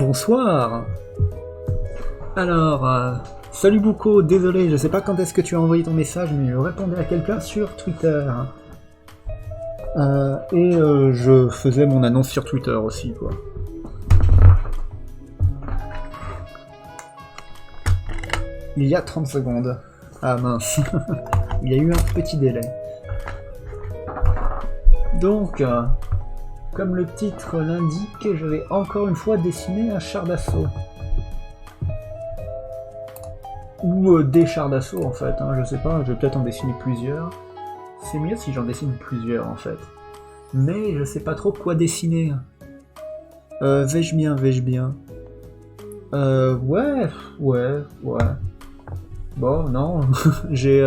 Bonsoir. Alors, salut Bouco, désolé, je sais pas quand est-ce que tu as envoyé ton message, mais je répondais à quelqu'un sur Twitter. Je faisais mon annonce sur Twitter aussi, quoi. Il y a 30 secondes. Ah mince, il y a eu un petit délai. Donc, comme le titre l'indique, je vais encore une fois dessiner un char d'assaut. Ou des chars d'assaut en fait, hein, je sais pas, je vais peut-être en dessiner plusieurs. C'est mieux si j'en dessine plusieurs en fait. Mais je sais pas trop quoi dessiner. Vais-je bien. Ouais. Bon, non, j'ai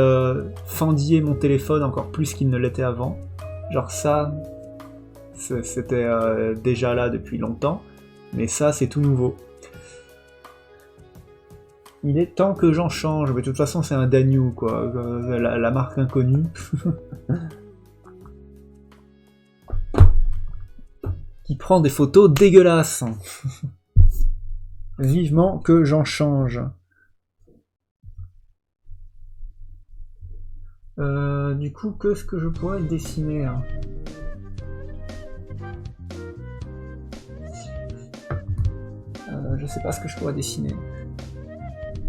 fendillé mon téléphone encore plus qu'il ne l'était avant. Genre ça, c'était déjà là depuis longtemps, mais ça c'est tout nouveau. Il est temps que j'en change, mais de toute façon c'est un Danyu quoi, la marque inconnue. Qui prend des photos dégueulasses. Vivement que j'en change. Du coup, qu'est-ce que je pourrais dessiner hein je sais pas ce que je pourrais dessiner.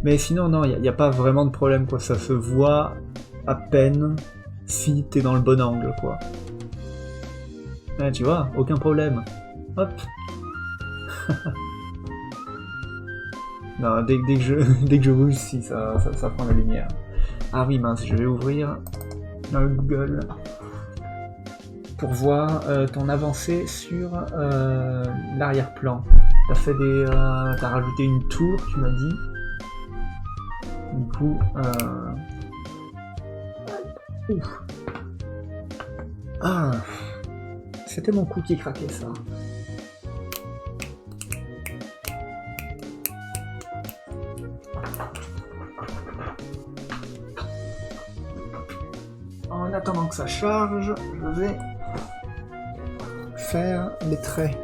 Mais sinon, non, il n'y a pas vraiment de problème, quoi. Ça se voit à peine si t'es dans le bon angle, quoi. Ah, tu vois, aucun problème. Hop. Non, dès que je bouge, si, ça prend la lumière. Ah oui, mince, je vais ouvrir Google pour voir ton avancée sur l'arrière-plan. T'as rajouté une tour, tu m'as dit. Du coup, ouf. Ah, c'était mon cou qui craquait ça. En attendant que ça charge, je vais faire les traits.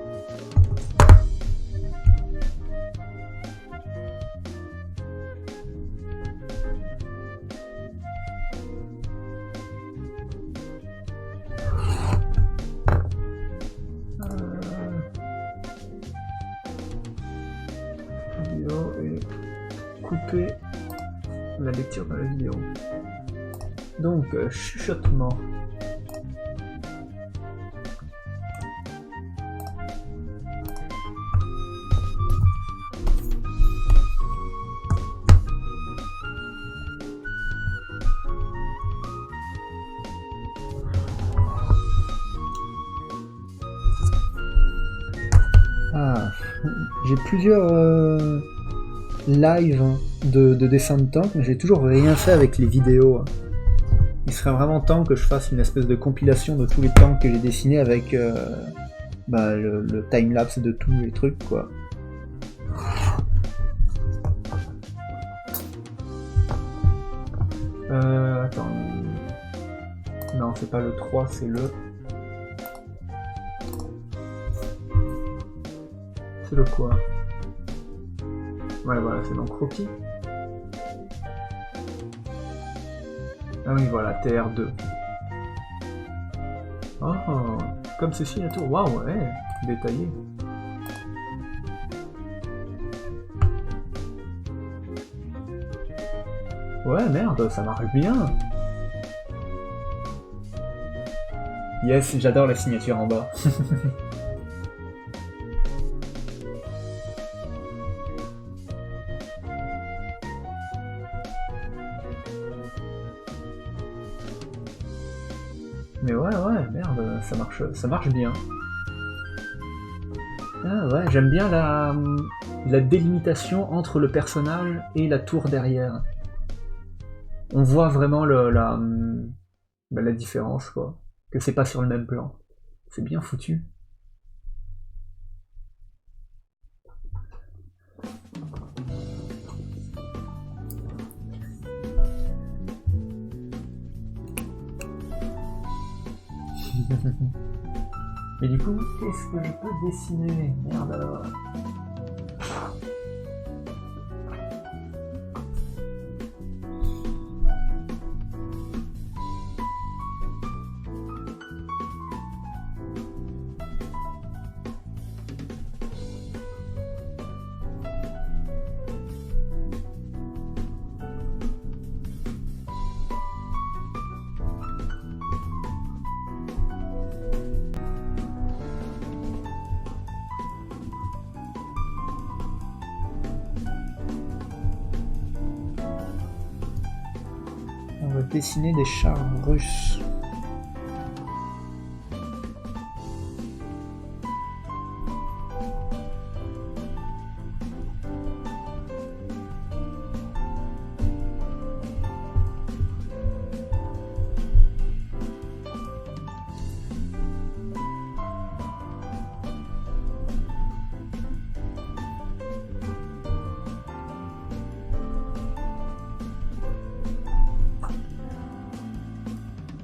Vidéo et couper la lecture de la vidéo. Donc, chuchotement. Ah, j'ai plusieurs lives de dessin de tank, mais j'ai toujours rien fait avec les vidéos. Il serait vraiment temps que je fasse une espèce de compilation de tous les tanks que j'ai dessinés avec le timelapse de tous les trucs, quoi. Attends. Non, c'est pas le 3, c'est le... C'est le quoi? Ouais, voilà, c'est dans Croquis. Ah oui, voilà, TR2. Oh, comme ceci la tour. Waouh, ouais, détaillé. Ouais, merde, ça marche bien. Yes, j'adore la signature en bas. Mais ouais, merde, ça marche bien. Ah ouais, j'aime bien la délimitation entre le personnage et la tour derrière. On voit vraiment la différence, quoi. Que c'est pas sur le même plan. C'est bien foutu. Mais du coup, qu'est-ce que je peux dessiner? Merde alors. On va dessiner des chars russes.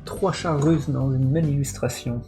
Trois chars russes dans une même illustration.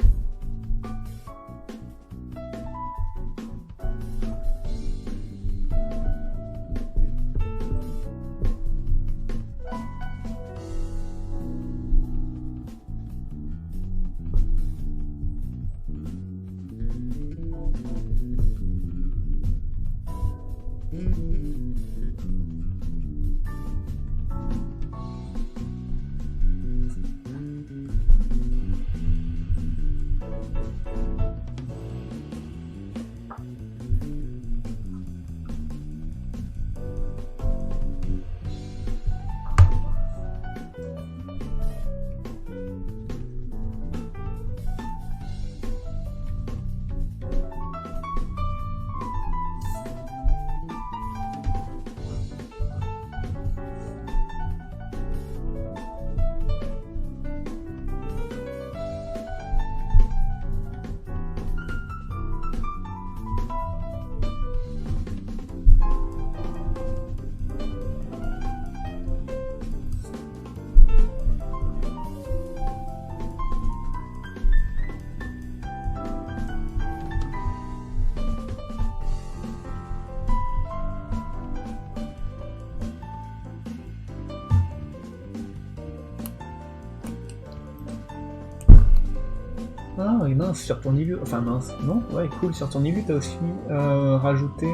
Ah oui, mince, sur ton illu... Enfin mince, non? Ouais, cool, sur ton illu, t'as aussi rajouté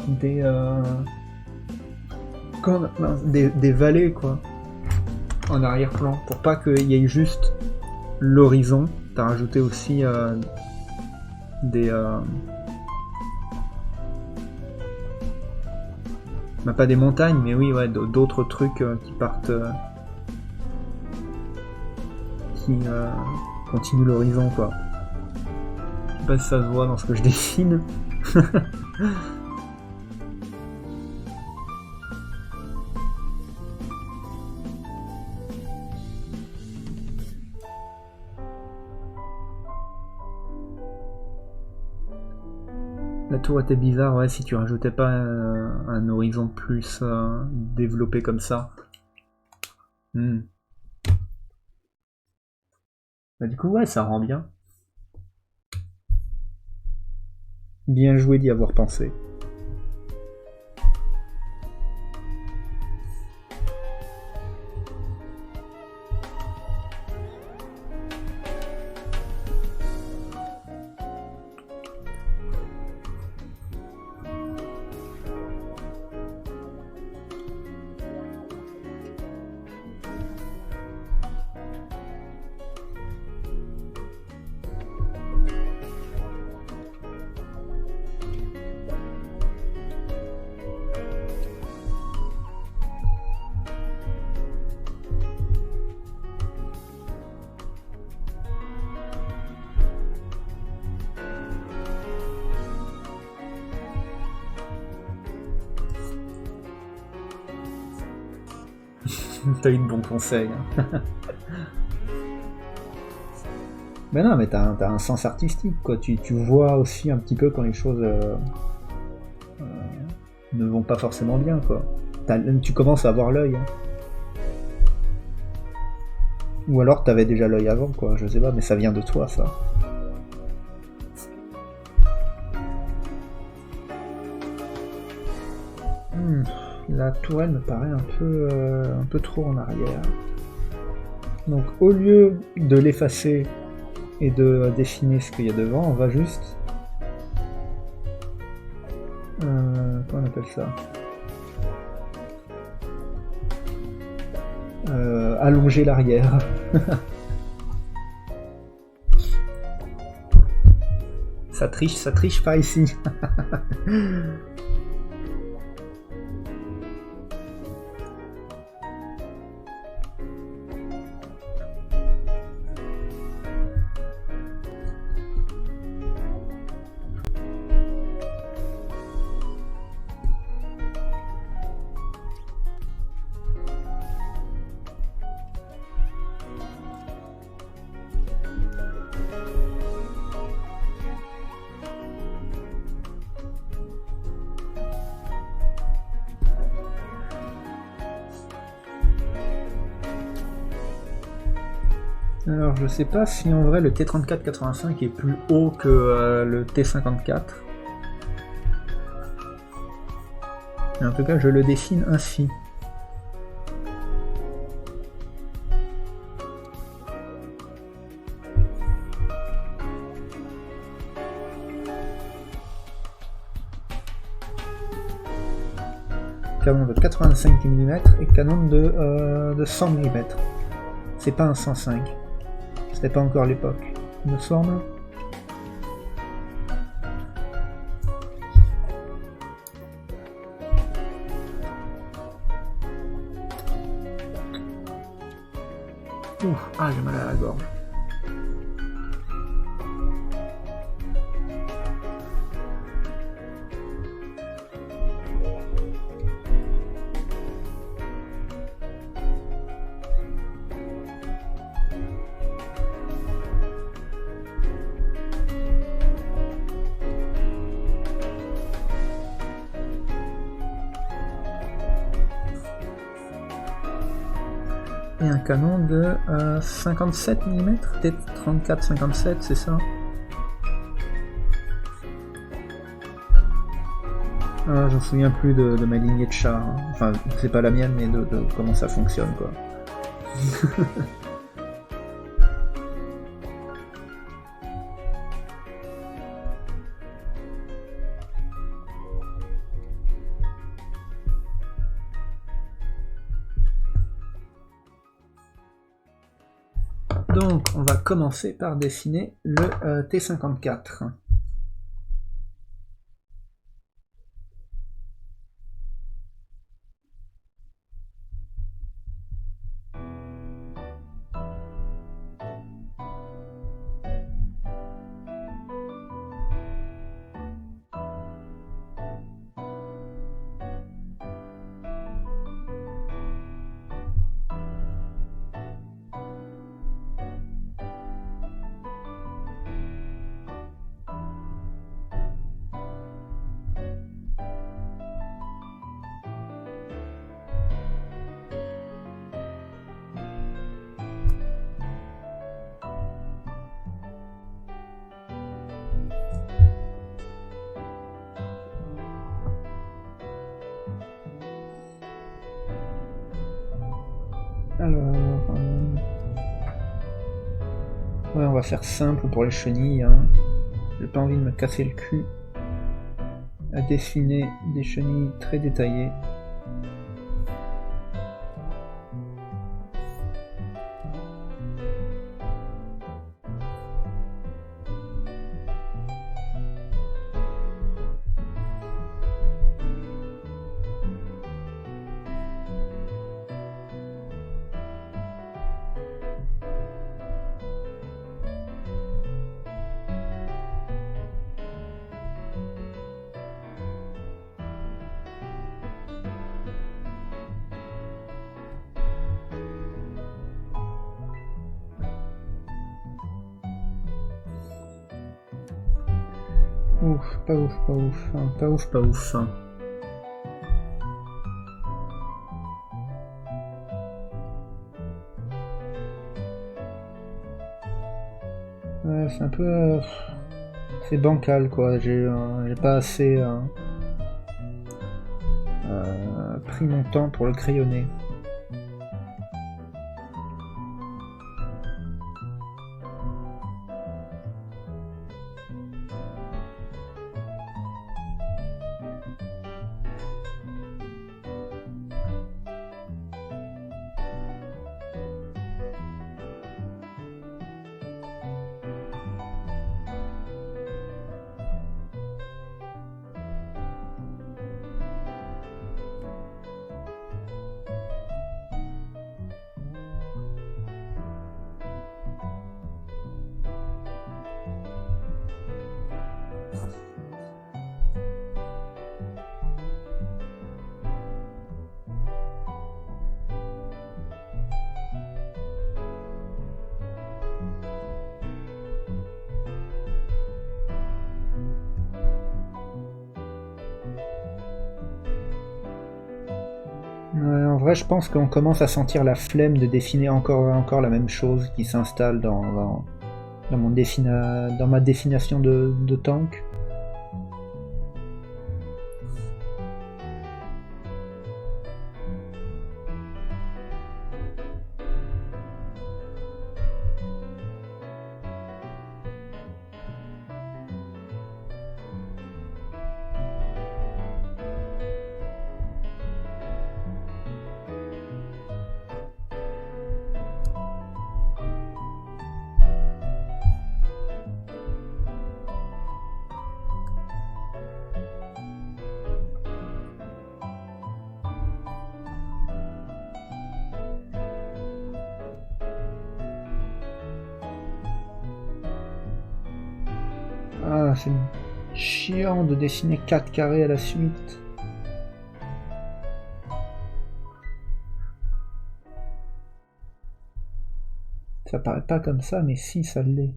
des... mince, des vallées, quoi. En arrière-plan. Pour pas qu'il y ait juste l'horizon, t'as rajouté aussi des... Bah, pas des montagnes, mais oui, ouais, d'autres trucs qui partent... qui... continue l'horizon, quoi. Je sais pas si ça se voit dans ce que je dessine. La tour était bizarre, ouais, si tu rajoutais pas un horizon plus développé comme ça. Bah, du coup, ouais, ça rend bien. Bien joué d'y avoir pensé. T'as eu de bons conseils. Hein. Mais non, mais t'as un sens artistique, quoi. Tu vois aussi un petit peu quand les choses ne vont pas forcément bien, quoi. Tu commences à avoir l'œil. Hein. Ou alors t'avais déjà l'œil avant, quoi. Je sais pas, mais ça vient de toi, ça. La tourelle me paraît un peu trop en arrière. Donc au lieu de l'effacer et de dessiner ce qu'il y a devant, on va juste... comment on appelle ça? Allonger l'arrière. Ça triche pas ici. Alors je sais pas si en vrai le T34-85 est plus haut que le T54. Mais en tout cas je le dessine ainsi. Canon de 85 mm et canon de 100 mm. C'est pas un 105. C'était pas encore l'époque, il me semble. Ouf, ah j'ai mal à la gorge. Et un canon de 57 mm, peut-être 34-57, c'est ça? Ah, j'en souviens plus de ma lignée de chat. Hein. Enfin, c'est pas la mienne, mais de comment ça fonctionne, quoi. Donc, on va commencer par dessiner le T54. Alors, ouais, on va faire simple pour les chenilles. Hein. J'ai pas envie de me casser le cul à dessiner des chenilles très détaillées. Ouf, pas ouf, pas ouf, hein, pas ouf, pas ouf. Hein. Ouais, c'est un peu... c'est bancal, quoi. J'ai pas assez pris mon temps pour le crayonner. vrai, je pense qu'on commence à sentir la flemme de dessiner encore et encore la même chose qui s'installe dans ma définition de tank. Ah, c'est chiant de dessiner 4 carrés à la suite. Ça paraît pas comme ça, mais si, ça l'est.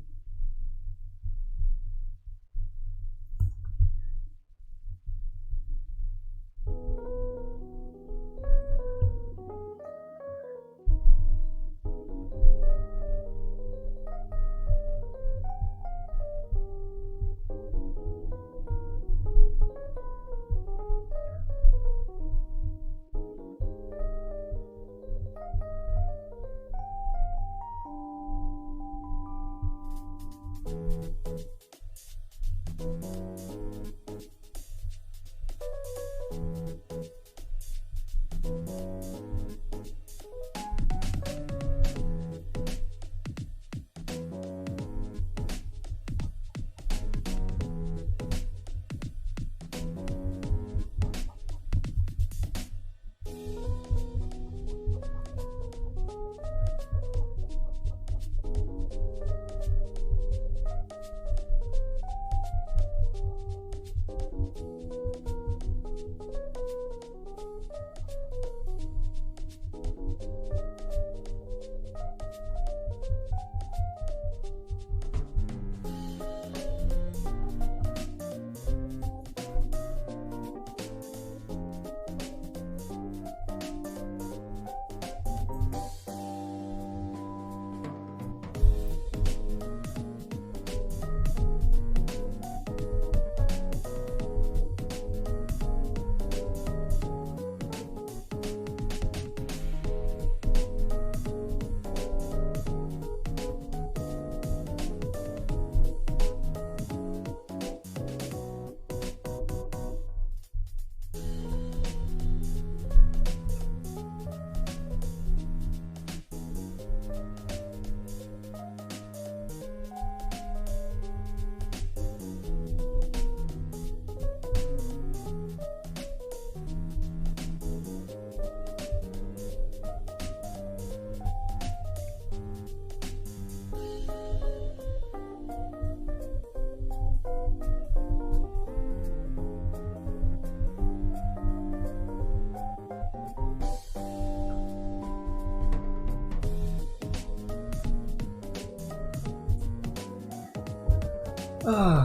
Ah,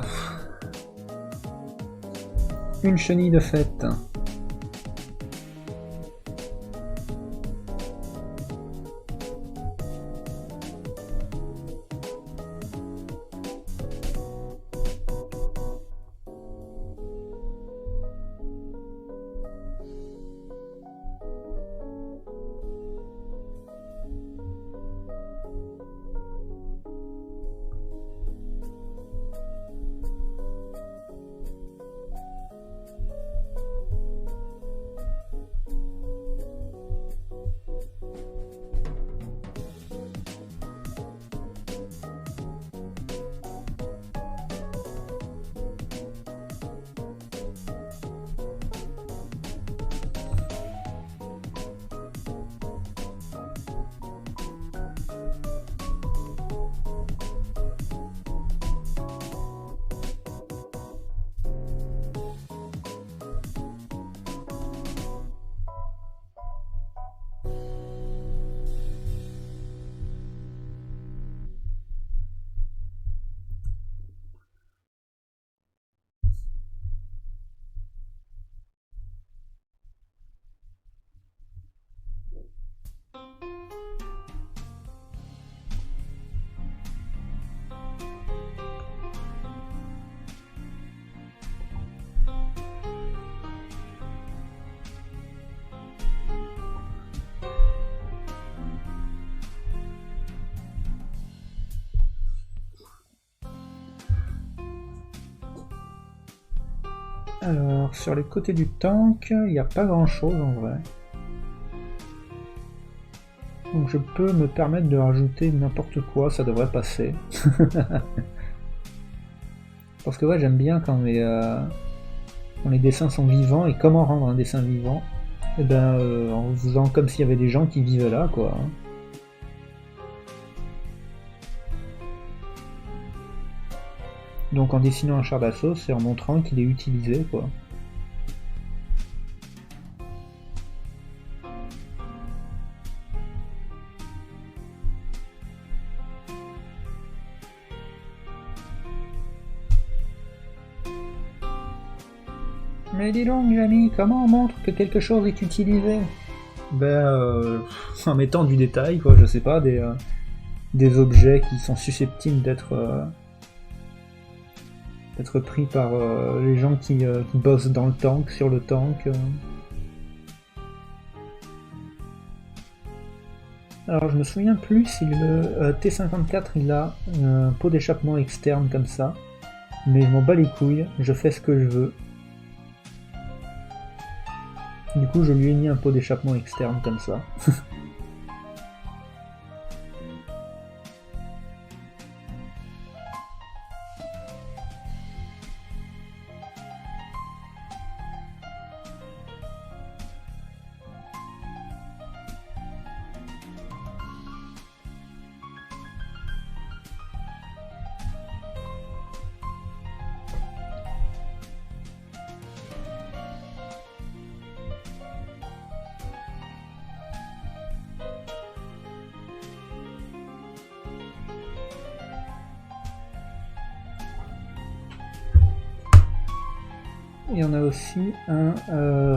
une chenille de fête. Alors, sur les côtés du tank, il n'y a pas grand chose en vrai. Donc je peux me permettre de rajouter n'importe quoi, ça devrait passer. Parce que ouais, j'aime bien quand les dessins sont vivants, et comment rendre un dessin vivant? Eh ben, en faisant comme s'il y avait des gens qui vivaient là, quoi. Donc en dessinant un char d'assaut, c'est en montrant qu'il est utilisé, quoi. Mais dis donc, Jamie, comment on montre que quelque chose est utilisé? Ben, en mettant du détail, quoi, je sais pas, des objets qui sont susceptibles d'être pris par les gens qui bossent dans le tank, sur le tank. Alors je me souviens plus si le T54 il a un pot d'échappement externe comme ça, mais je m'en bats les couilles, je fais ce que je veux. Du coup je lui ai mis un pot d'échappement externe comme ça. Et on a aussi un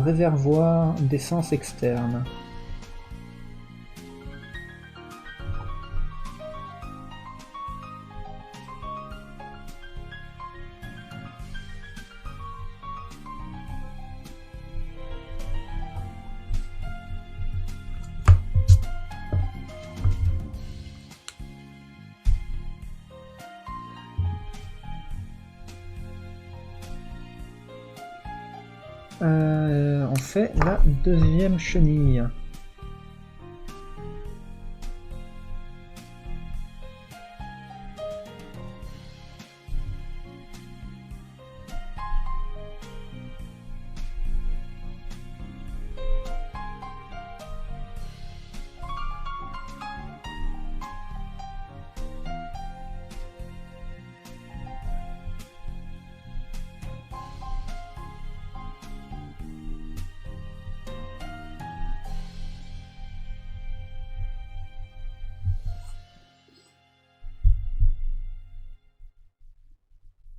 réservoir d'essence externe. On fait la deuxième chenille.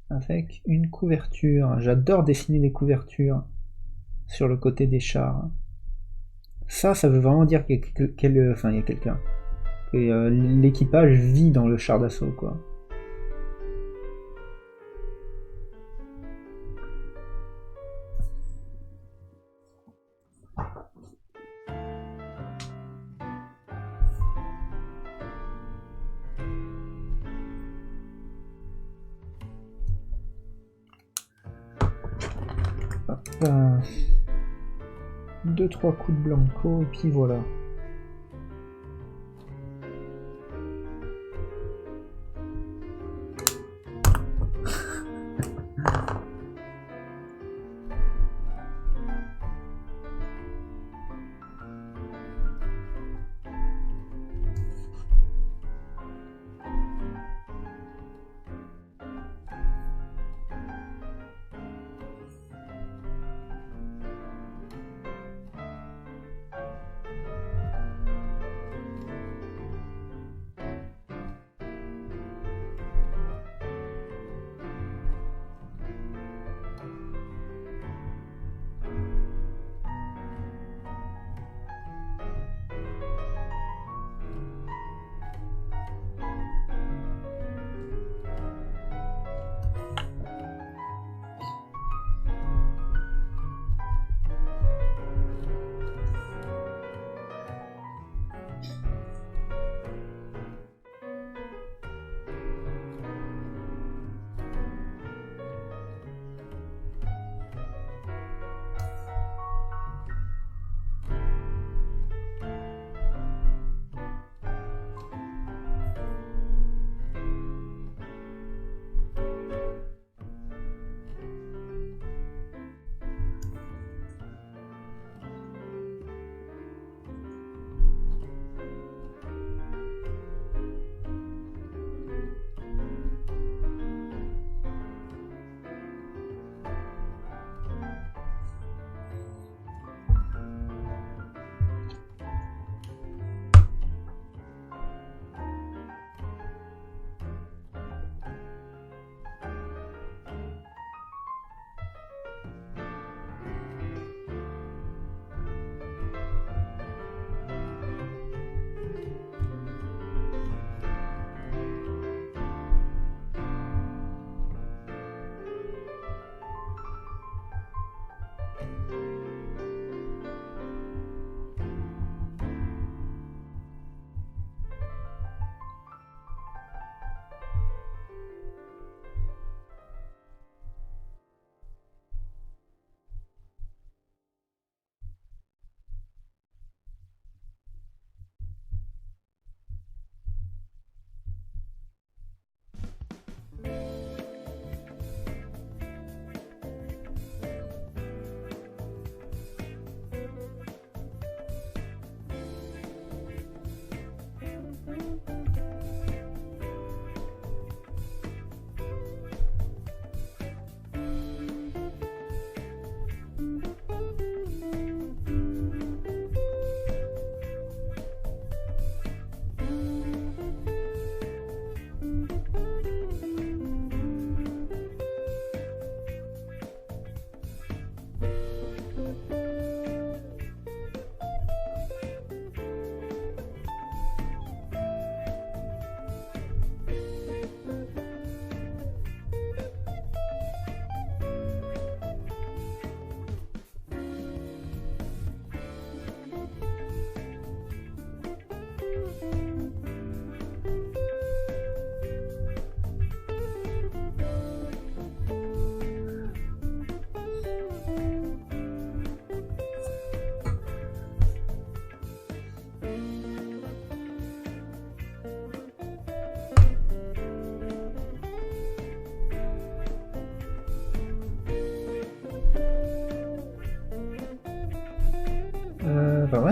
Avec une couverture. J'adore dessiner des couvertures sur le côté des chars. Ça veut vraiment dire qu'il y a il y a quelqu'un. Et l'équipage vit dans le char d'assaut, quoi. Hop, 2-3 coups de blanco et puis voilà.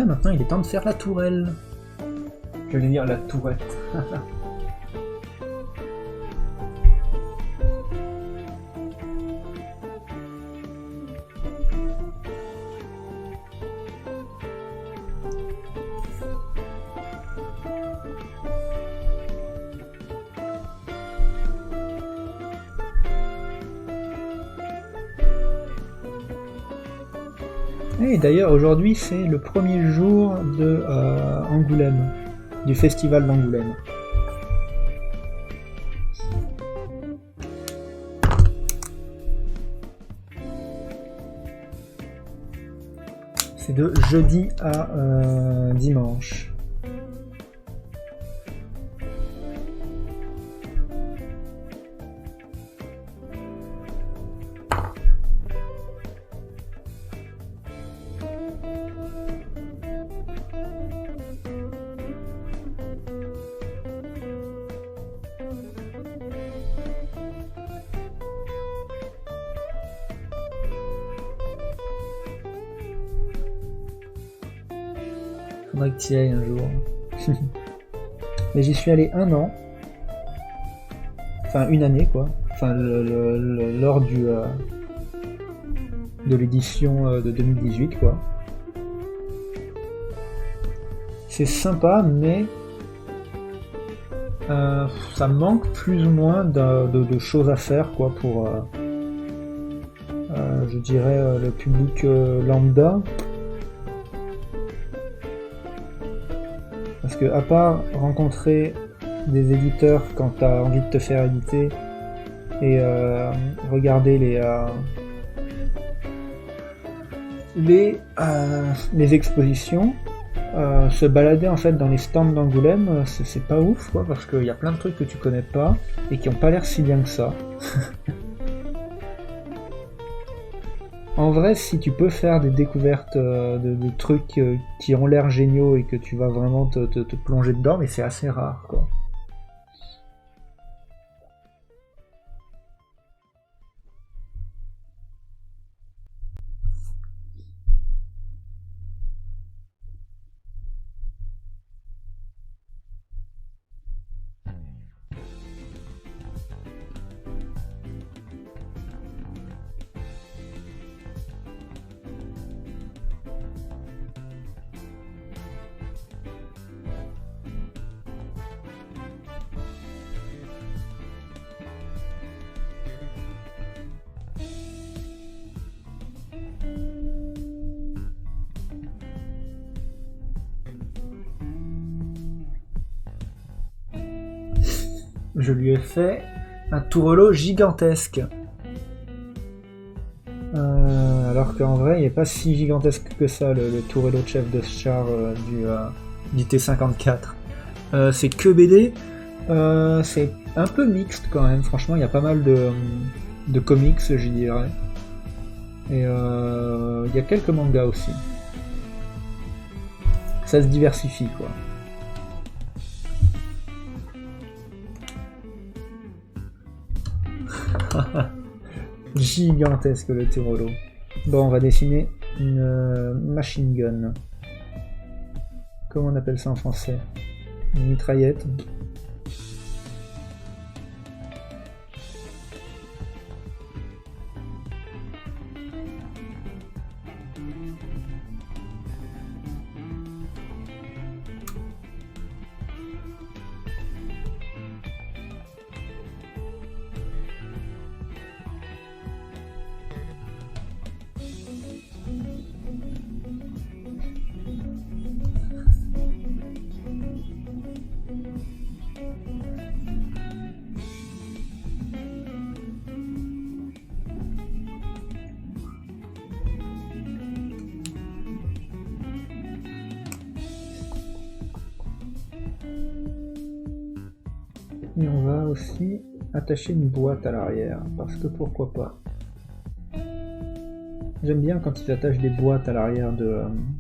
Ouais, maintenant il est temps de faire la tourelle. Je vais dire la tourette. Et d'ailleurs, aujourd'hui, c'est le premier jour de Angoulême, du festival d'Angoulême. C'est de jeudi à dimanche. Faudrait que tu y ailles un jour. Mais j'y suis allé 1 an. Enfin, 1 année, quoi. Enfin, lors de l'édition de 2018, quoi. C'est sympa, mais ça manque plus ou moins de choses à faire, quoi, pour, je dirais, le public lambda. Parce que à part rencontrer des éditeurs quand tu as envie de te faire éditer et regarder les expositions, se balader en fait dans les stands d'Angoulême, c'est pas ouf, quoi, parce qu'il y a plein de trucs que tu connais pas et qui ont pas l'air si bien que ça. En vrai, si tu peux faire des découvertes de trucs qui ont l'air géniaux et que tu vas vraiment te plonger dedans, mais c'est assez rare, quoi. Je lui ai fait un tourelot gigantesque. Alors qu'en vrai, il n'est pas si gigantesque que ça, le tourelot de chef de char du T54. C'est que BD. C'est un peu mixte quand même. Franchement, il y a pas mal de comics, je dirais. Et il y a quelques mangas aussi. Ça se diversifie, quoi. Gigantesque le tourelot. Bon, on va dessiner une machine gun. Comment on appelle ça en français? Une mitraillette. Et on va aussi attacher une boîte à l'arrière, parce que pourquoi pas. J'aime bien quand ils attachent des boîtes à l'arrière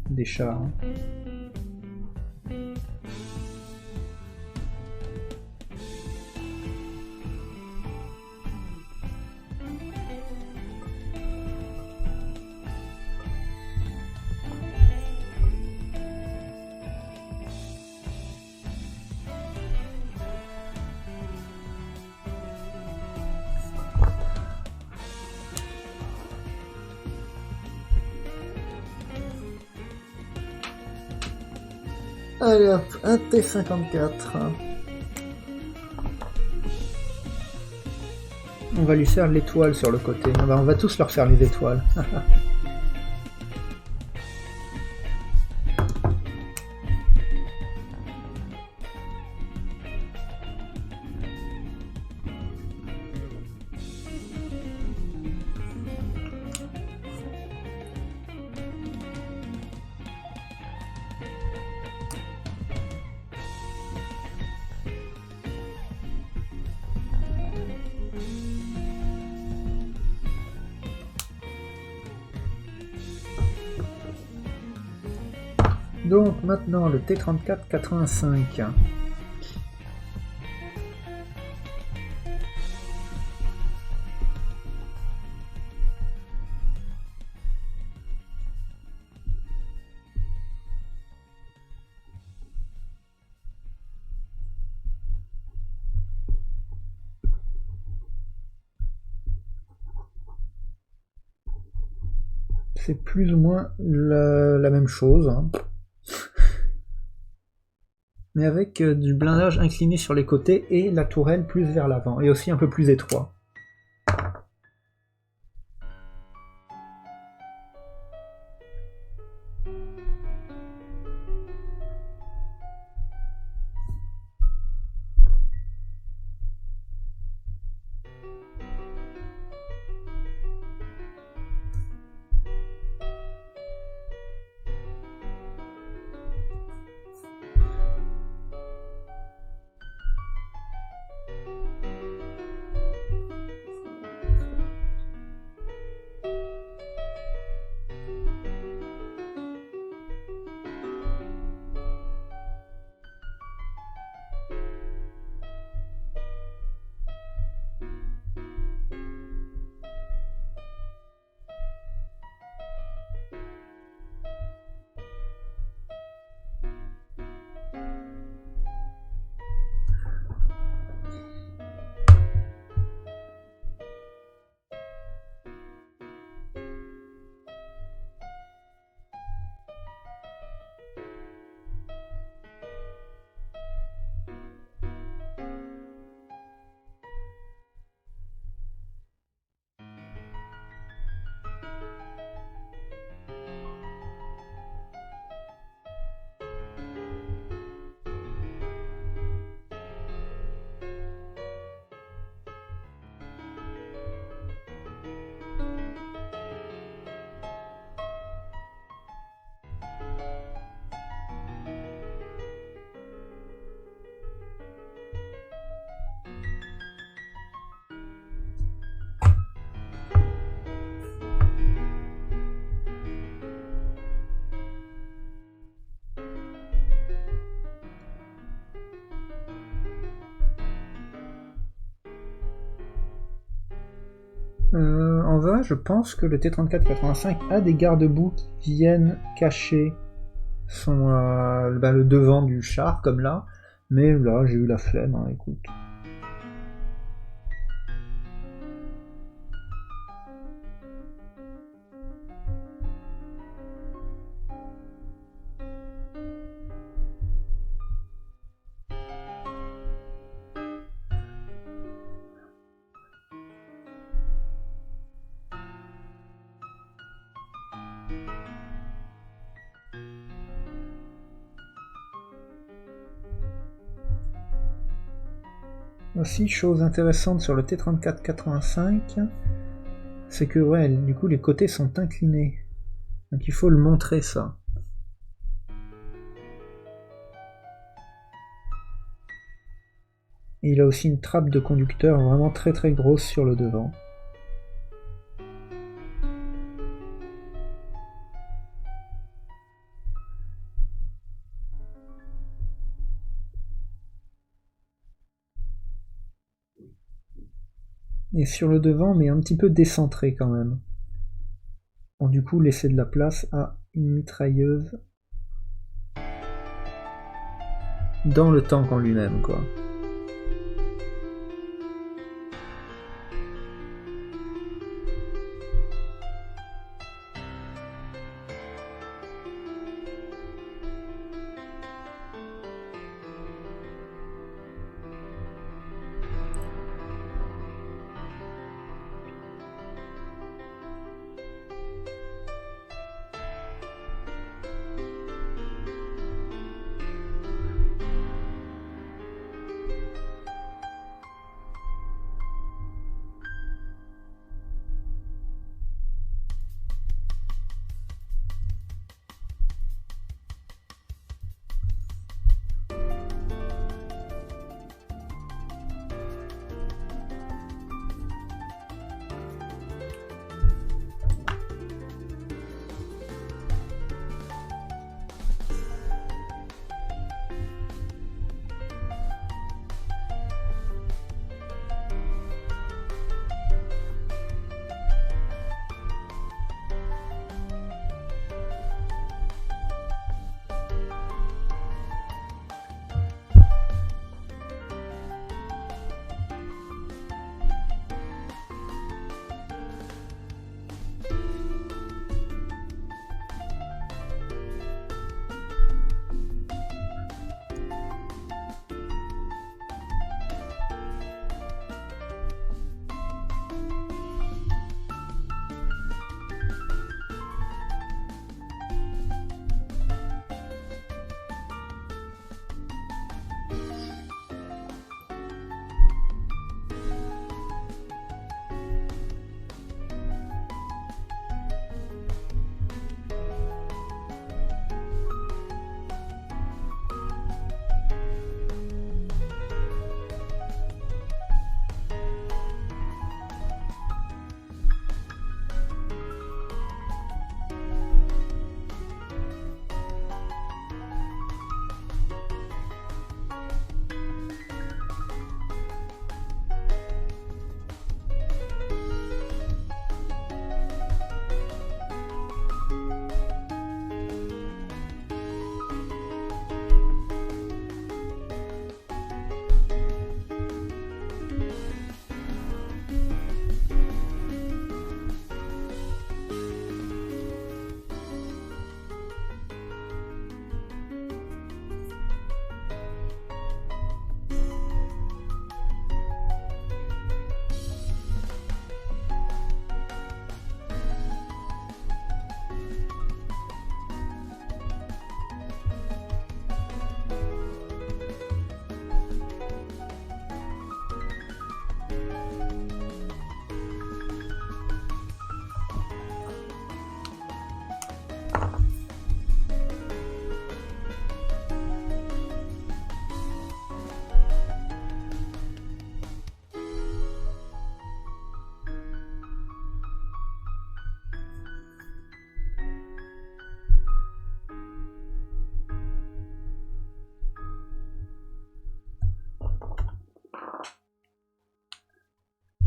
des chars. Allez hop, un T54. On va lui faire l'étoile sur le côté. Ah bah, on va tous leur faire les étoiles. Donc maintenant le T34-85. C'est plus ou moins la même chose, hein. Mais avec du blindage incliné sur les côtés et la tourelle plus vers l'avant, et aussi un peu plus étroit. En vrai, je pense que le T34-85 a des garde-boue qui viennent cacher le devant du char, comme là. Mais là, j'ai eu la flemme, hein, écoute. Aussi, chose intéressante sur le T34-85, c'est que ouais, du coup les côtés sont inclinés. Donc il faut le montrer ça. Et il a aussi une trappe de conducteur vraiment très très grosse sur le devant. Et sur le devant, mais un petit peu décentré quand même. Bon, du coup, laisser de la place à une mitrailleuse dans le tank en lui-même, quoi.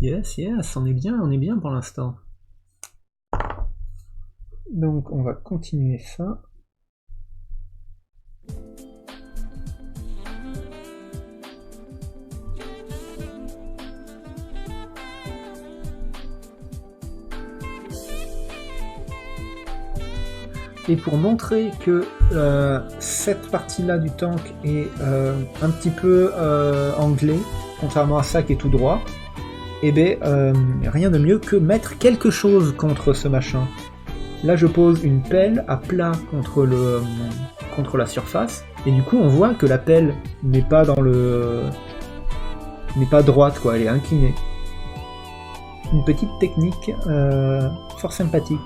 Yes, yes, on est bien pour l'instant. Donc on va continuer ça. Et pour montrer que cette partie-là du tank est un petit peu anglais, contrairement à ça qui est tout droit, et bien rien de mieux que mettre quelque chose contre ce machin. Là je pose une pelle à plat contre la surface, et du coup on voit que la pelle n'est pas dans le... n'est pas droite quoi, elle est inclinée. Une petite technique fort sympathique.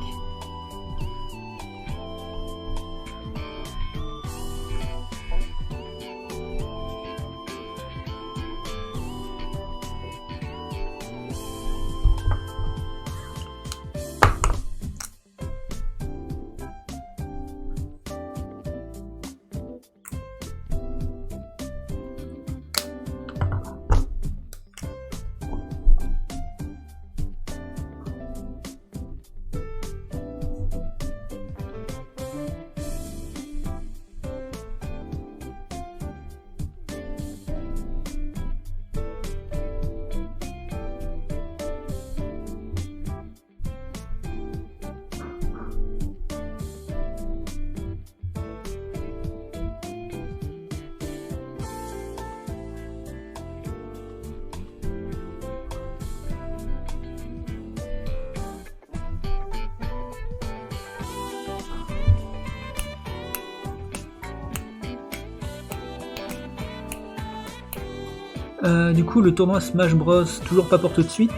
Du coup, le tournoi Smash Bros, toujours pas pour tout de suite.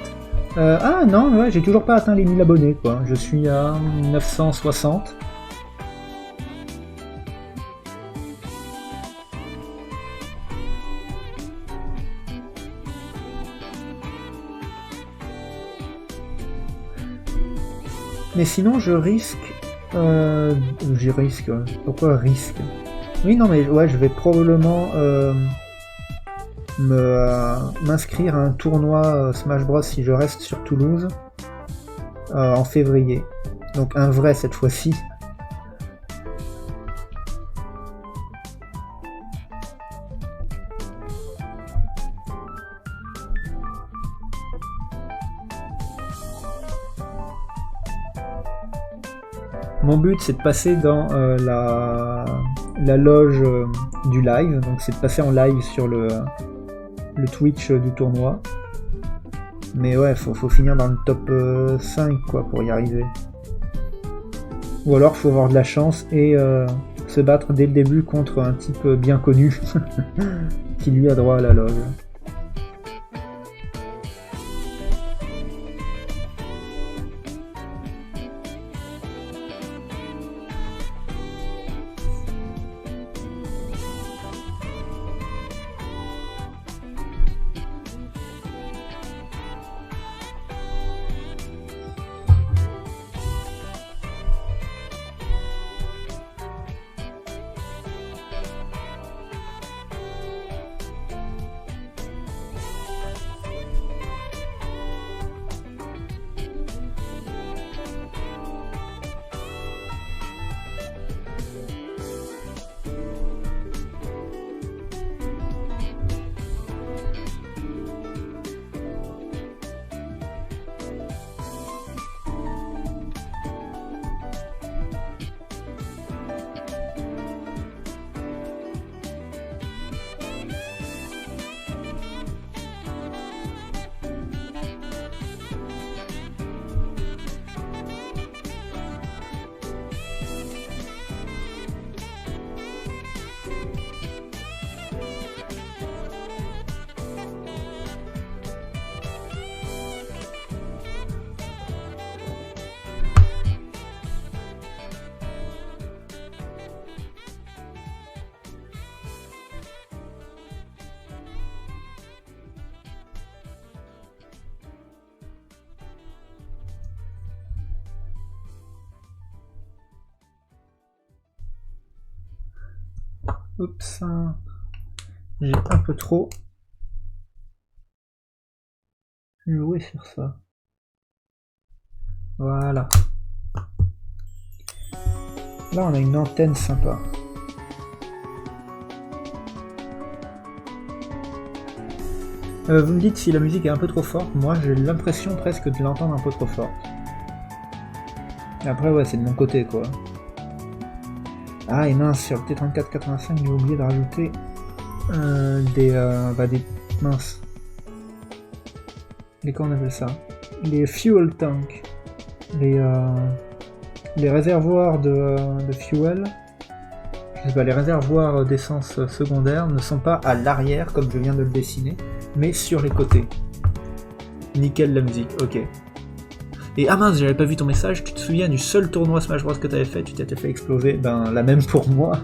Ah non, ouais, j'ai toujours pas atteint les 1000 abonnés, quoi. Je suis à 960. Mais sinon, je risque... Pourquoi risque? Oui, non, mais ouais, je vais probablement... m'inscrire à un tournoi Smash Bros si je reste sur Toulouse en février. Donc un vrai cette fois-ci. Mon but c'est de passer dans la loge du live, donc c'est de passer en live sur le Twitch du tournoi. Mais ouais, faut finir dans le top 5 quoi pour y arriver. Ou alors faut avoir de la chance et se battre dès le début contre un type bien connu qui lui a droit à la loge. Oups, j'ai un peu trop jouer sur ça. Voilà. Là, on a une antenne sympa. Vous me dites si la musique est un peu trop forte. Moi, j'ai l'impression presque de l'entendre un peu trop forte. Après, ouais, c'est de mon côté, quoi. Ah, et mince, sur le T3485, j'ai oublié de rajouter des... Mince. Comment on appelle ça? Les fuel tanks. Les réservoirs de fuel, je sais pas, les réservoirs d'essence secondaire ne sont pas à l'arrière, comme je viens de le dessiner, mais sur les côtés. Nickel la musique, ok. Et ah mince, j'avais pas vu ton message, tu te souviens du seul tournoi Smash Bros que t'avais fait, tu t'étais fait exploser, ben la même pour moi.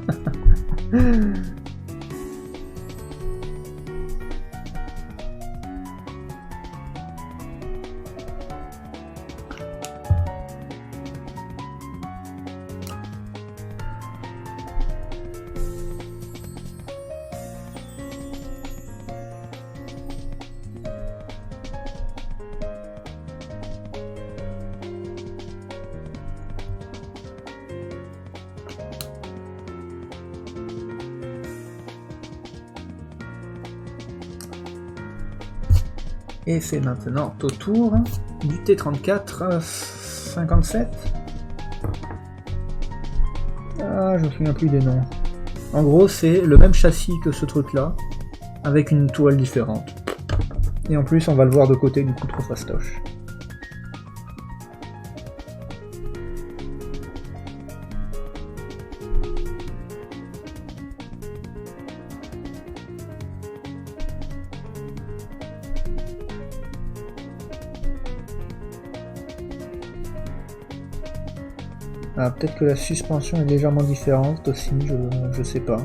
Et c'est maintenant au tour du T34-57. Ah, je me souviens plus des noms. En gros, c'est le même châssis que ce truc-là, avec une toile différente. Et en plus, on va le voir de côté, du coup, trop fastoche. Ah, peut-être que la suspension est légèrement différente aussi, je sais pas.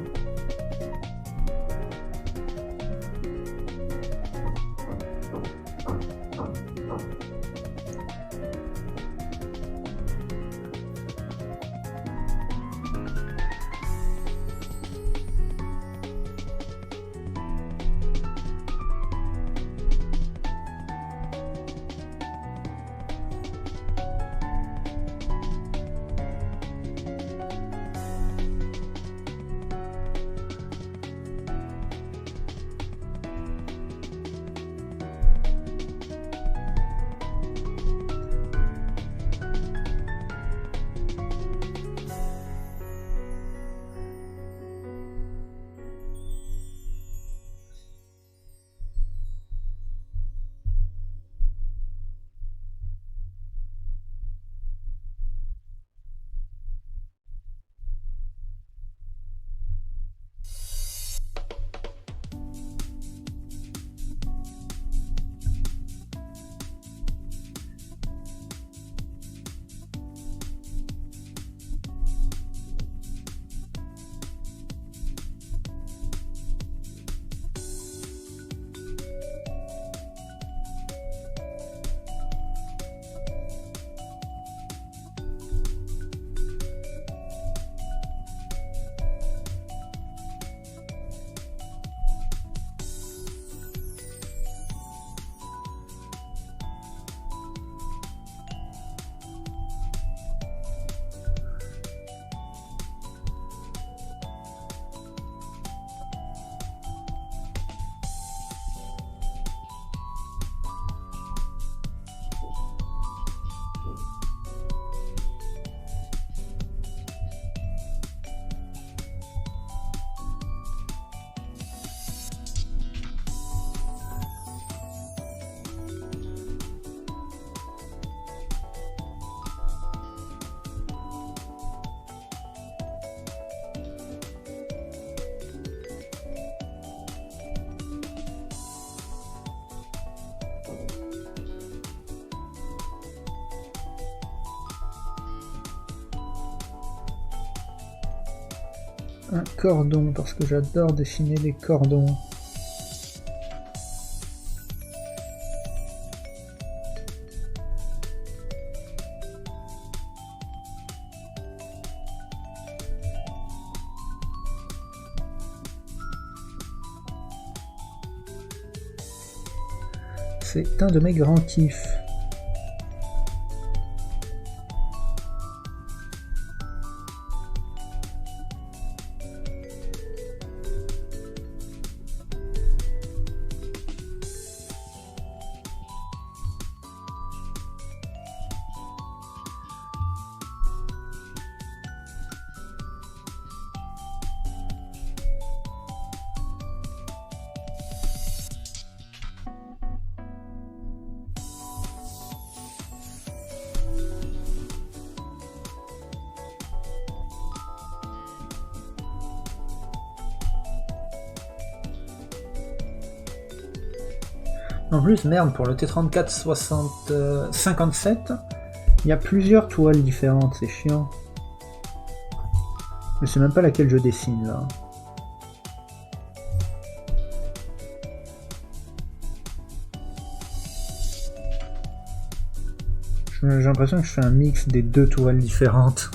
Un cordon, parce que j'adore dessiner des cordons. c'est un de mes grands kiffs. En plus, merde, pour le T34 57, il y a plusieurs toiles différentes, c'est chiant. Je sais même pas laquelle je dessine là. J'ai l'impression que je fais un mix des deux toiles différentes.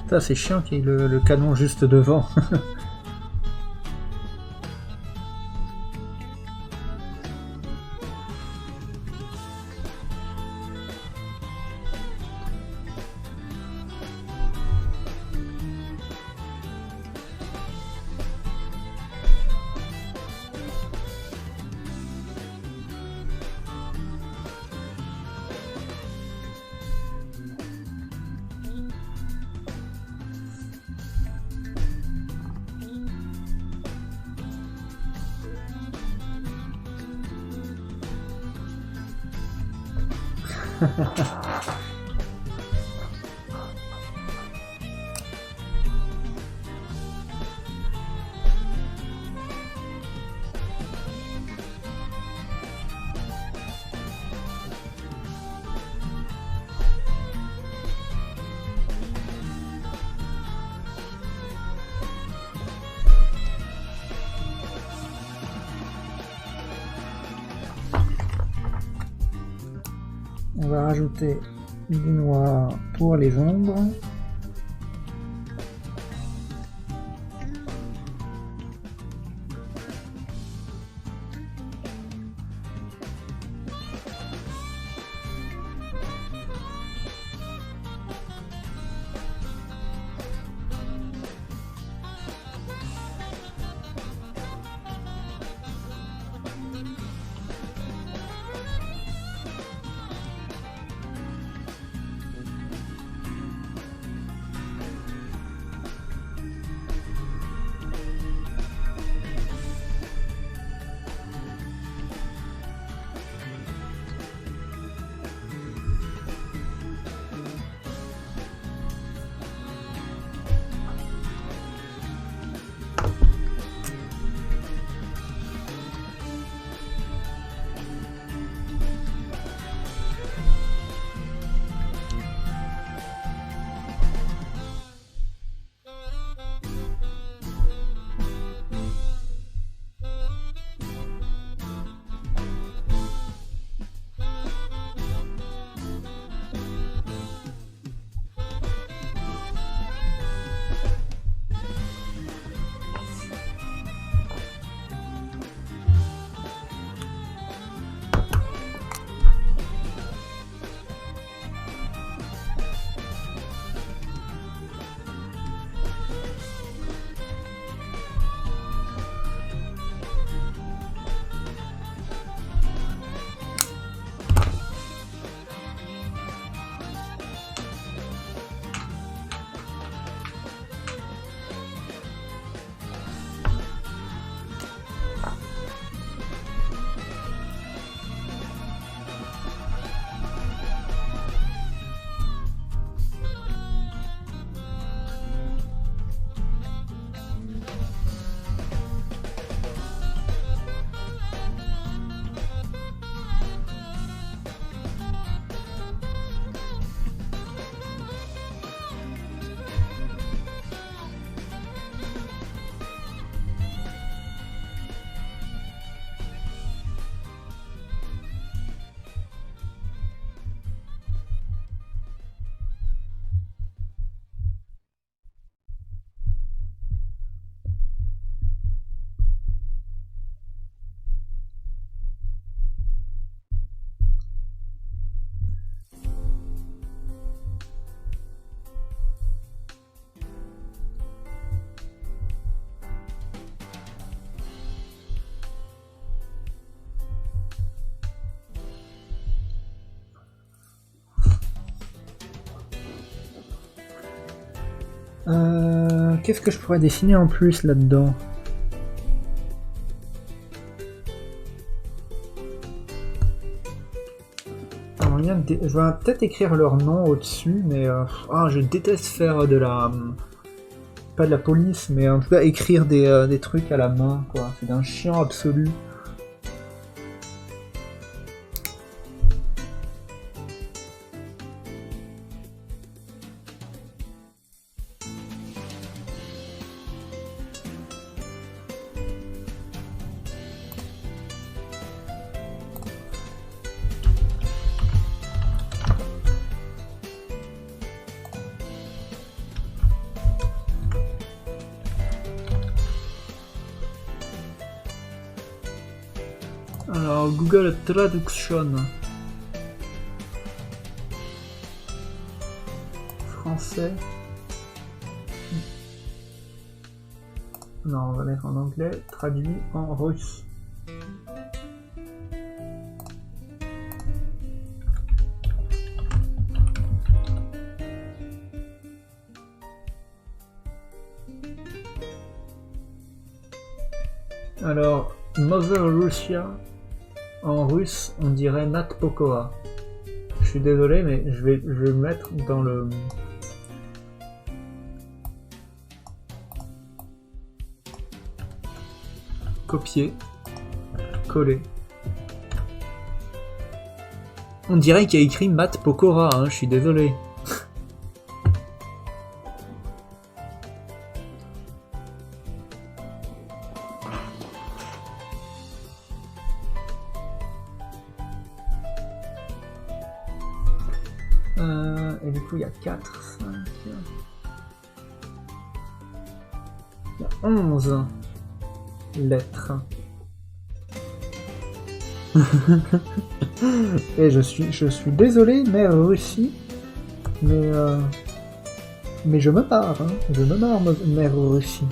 Ça, c'est chiant qu'il y ait le canon juste devant. On va rajouter du noir pour les ombres. Qu'est-ce que je pourrais dessiner en plus là-dedans? Je vais peut-être écrire leur nom au-dessus, mais je déteste faire de la... pas de la police, mais en tout cas écrire des trucs à la main, quoi. C'est d'un chiant absolu. Alors, Google Traduction. Français. Non, on va mettre en anglais. Traduit en russe. Alors, Mother Russia. En russe, on dirait Nat Pokoa. Je suis désolé, mais je vais le mettre dans le... Copier. Coller. On dirait qu'il y a écrit Matt Pokora, hein, je suis désolé. Et du coup, il y a 4, 5... Il y a 11 lettres. Et je suis désolé, mère Russie, mais je me marre, hein. Je me marre, mère Russie.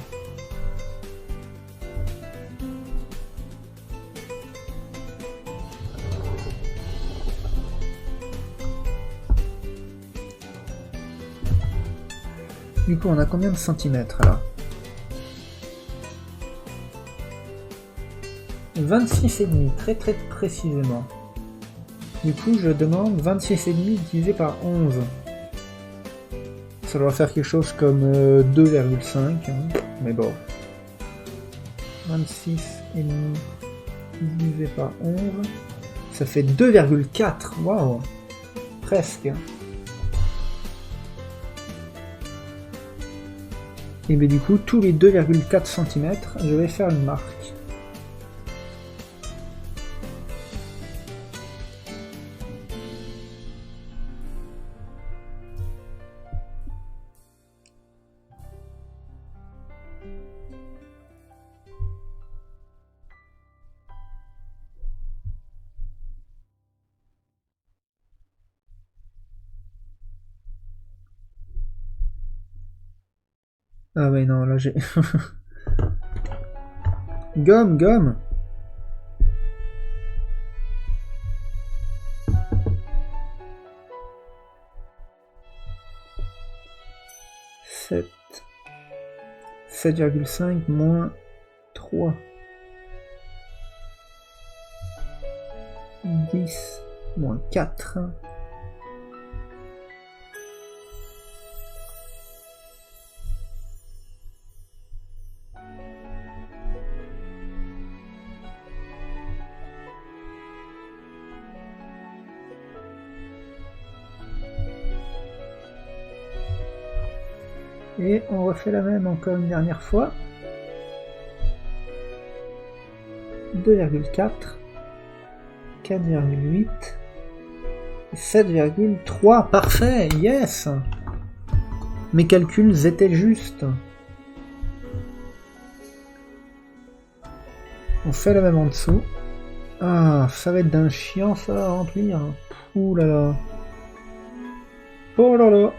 Du coup, on a combien de centimètres là? 26,5, très très précisément. Du coup, je demande 26,5 divisé par 11. Ça doit faire quelque chose comme 2,5, hein, mais bon. 26,5 divisé par 11, ça fait 2,4, waouh, presque. Et bien du coup, tous les 2,4 cm, je vais faire une marque. Ah ouais, non, là j'ai... Gomme, gomme. « 7,5 moins 3. 10 moins 4. Et on refait la même encore une dernière fois. 2,4, 4,8, 7,3. Parfait, yes! Mes calculs étaient justes. On fait la même en dessous. Ah, ça va être d'un chiant ça à remplir. Ouh là là. Oh là là.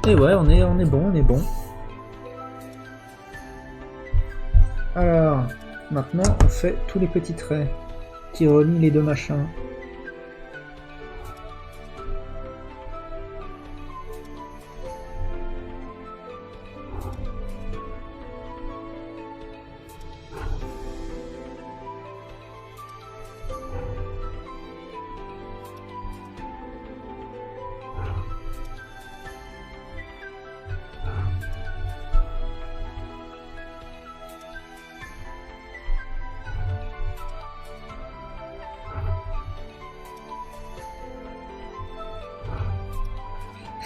Et ouais, on est bon, on est bon. Alors, maintenant on fait tous les petits traits qui relient les deux machins.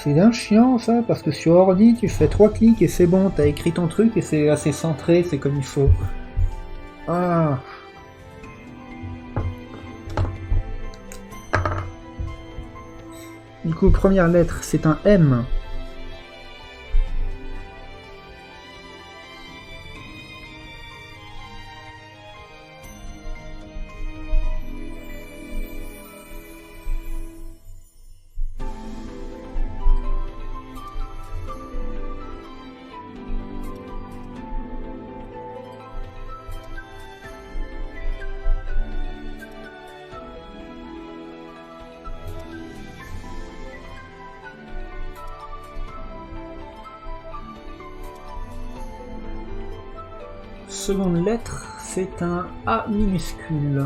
C'est bien chiant ça, parce que sur ordi tu fais 3 clics et c'est bon, t'as écrit ton truc et c'est assez centré, c'est comme il faut. Ah. Du coup, première lettre, c'est un M. Seconde lettre, c'est un A minuscule.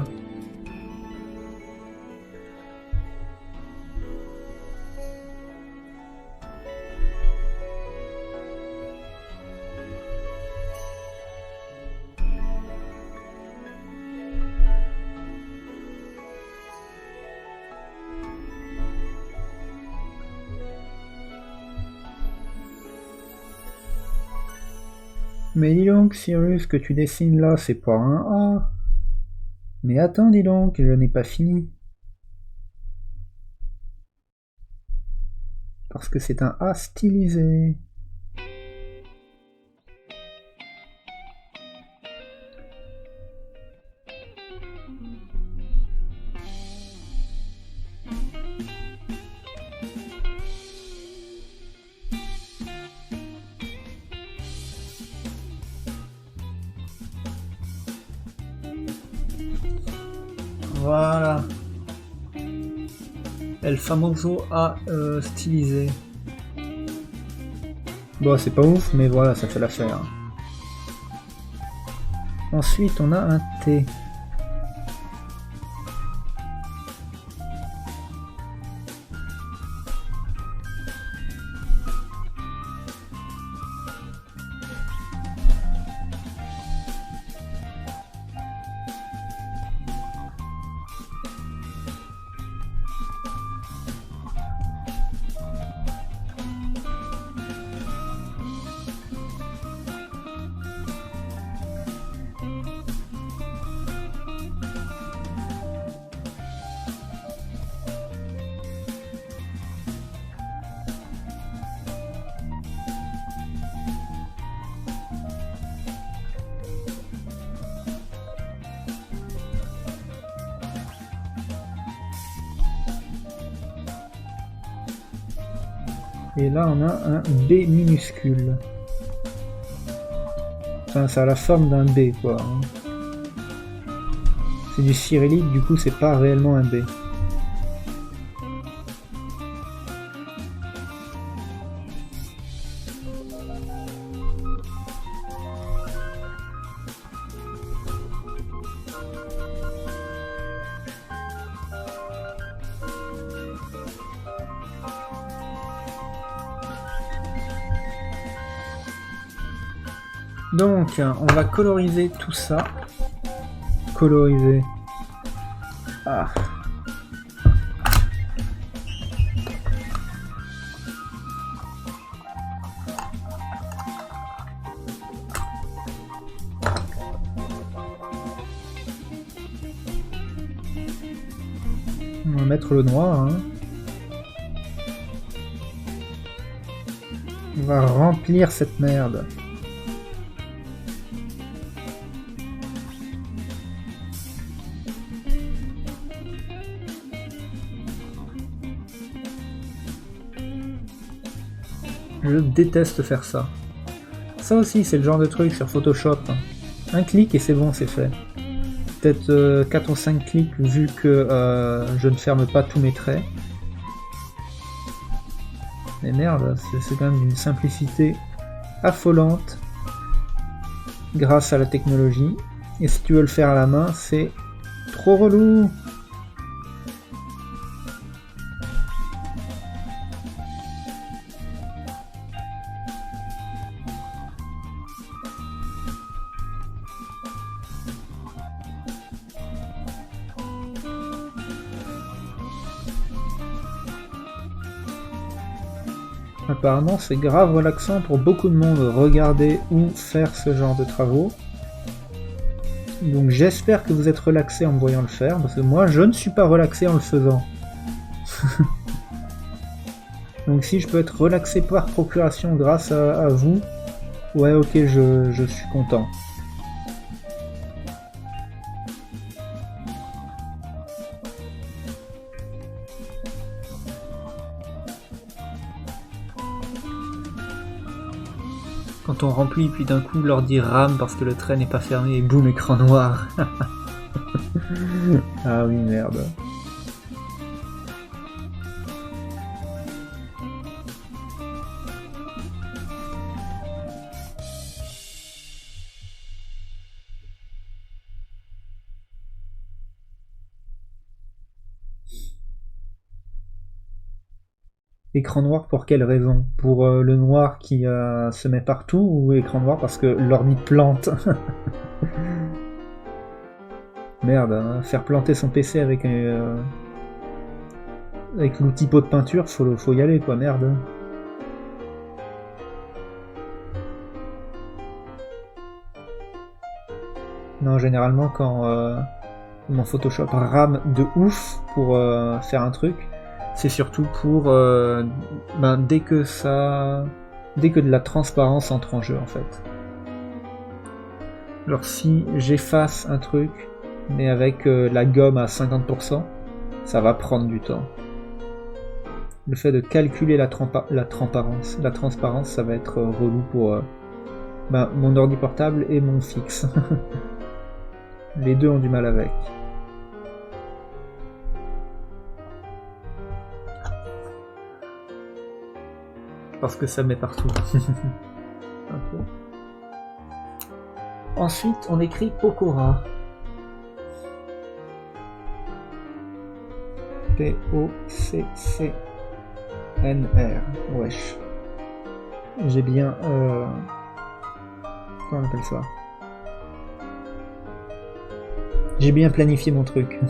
Mais dis donc, Cyrus, que tu dessines là, c'est pas un A. Mais attends, dis donc, je n'ai pas fini. Parce que c'est un A stylisé. Voilà. El famoso A stylisé. Bon, c'est pas ouf, mais voilà, ça fait l'affaire. Ensuite, on a un T. Et là, on a un B minuscule. Enfin, ça a la forme d'un B, quoi. C'est du cyrillique, du coup, c'est pas réellement un B. Donc, on va coloriser tout ça. Coloriser. Ah. On va mettre le noir. Hein. On va remplir cette merde. Je déteste faire ça. Ça aussi, c'est le genre de truc sur Photoshop. Un clic et c'est bon, c'est fait. Peut-être 4 ou 5 clics vu que je ne ferme pas tous mes traits. Mais merde, c'est quand même d'une simplicité affolante grâce à la technologie. Et si tu veux le faire à la main, c'est trop relou. Apparemment, c'est grave relaxant pour beaucoup de monde regarder ou faire ce genre de travaux. Donc j'espère que vous êtes relaxé en me voyant le faire, parce que moi je ne suis pas relaxé en le faisant. Donc si je peux être relaxé par procuration grâce à vous, ouais ok, je suis content. Quand on remplit, puis d'un coup l'ordi rame parce que le trait n'est pas fermé et boum, écran noir. Ah oui, merde. Écran noir pour quelle raison? Pour le noir qui se met partout ou écran noir parce que l'ordi plante? Merde, hein, faire planter son PC avec l'outil pot de peinture, faut y aller quoi, merde. Non, généralement quand mon Photoshop rame de ouf pour faire un truc, c'est surtout pour dès que de la transparence entre en jeu en fait. Alors si j'efface un truc mais avec la gomme à 50%, ça va prendre du temps. Le fait de calculer la transparence, ça va être relou pour mon ordi portable et mon fixe. Les deux ont du mal avec. Parce que ça met partout. Okay. Ensuite, on écrit Pokora. P-O-C-C-N-R. Wesh. J'ai bien... Comment on appelle ça? J'ai bien planifié mon truc.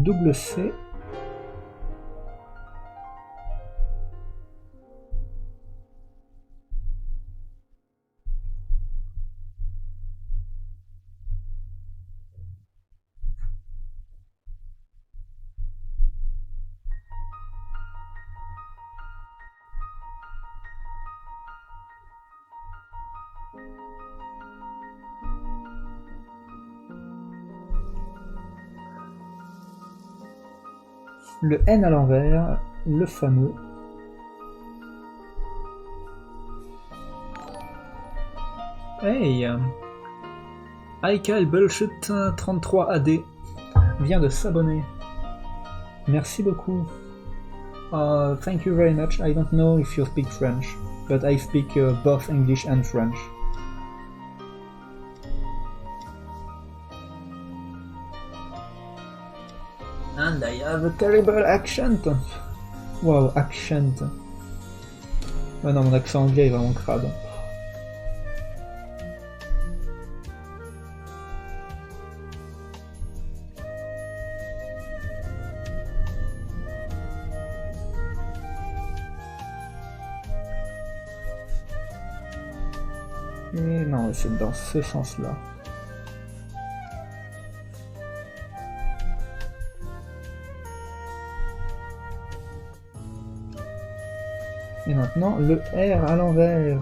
double C. Le N à l'envers, le fameux. Hey, Aikael Bullshit 33 AD vient de s'abonner. Merci beaucoup. Thank you very much. I don't know if you speak French, but I speak both English and French. And I have a terrible accent. Wow, accent. Oh non, mon accent anglais est vraiment crade. Et non, c'est dans ce sens-là. Et maintenant, le R à l'envers.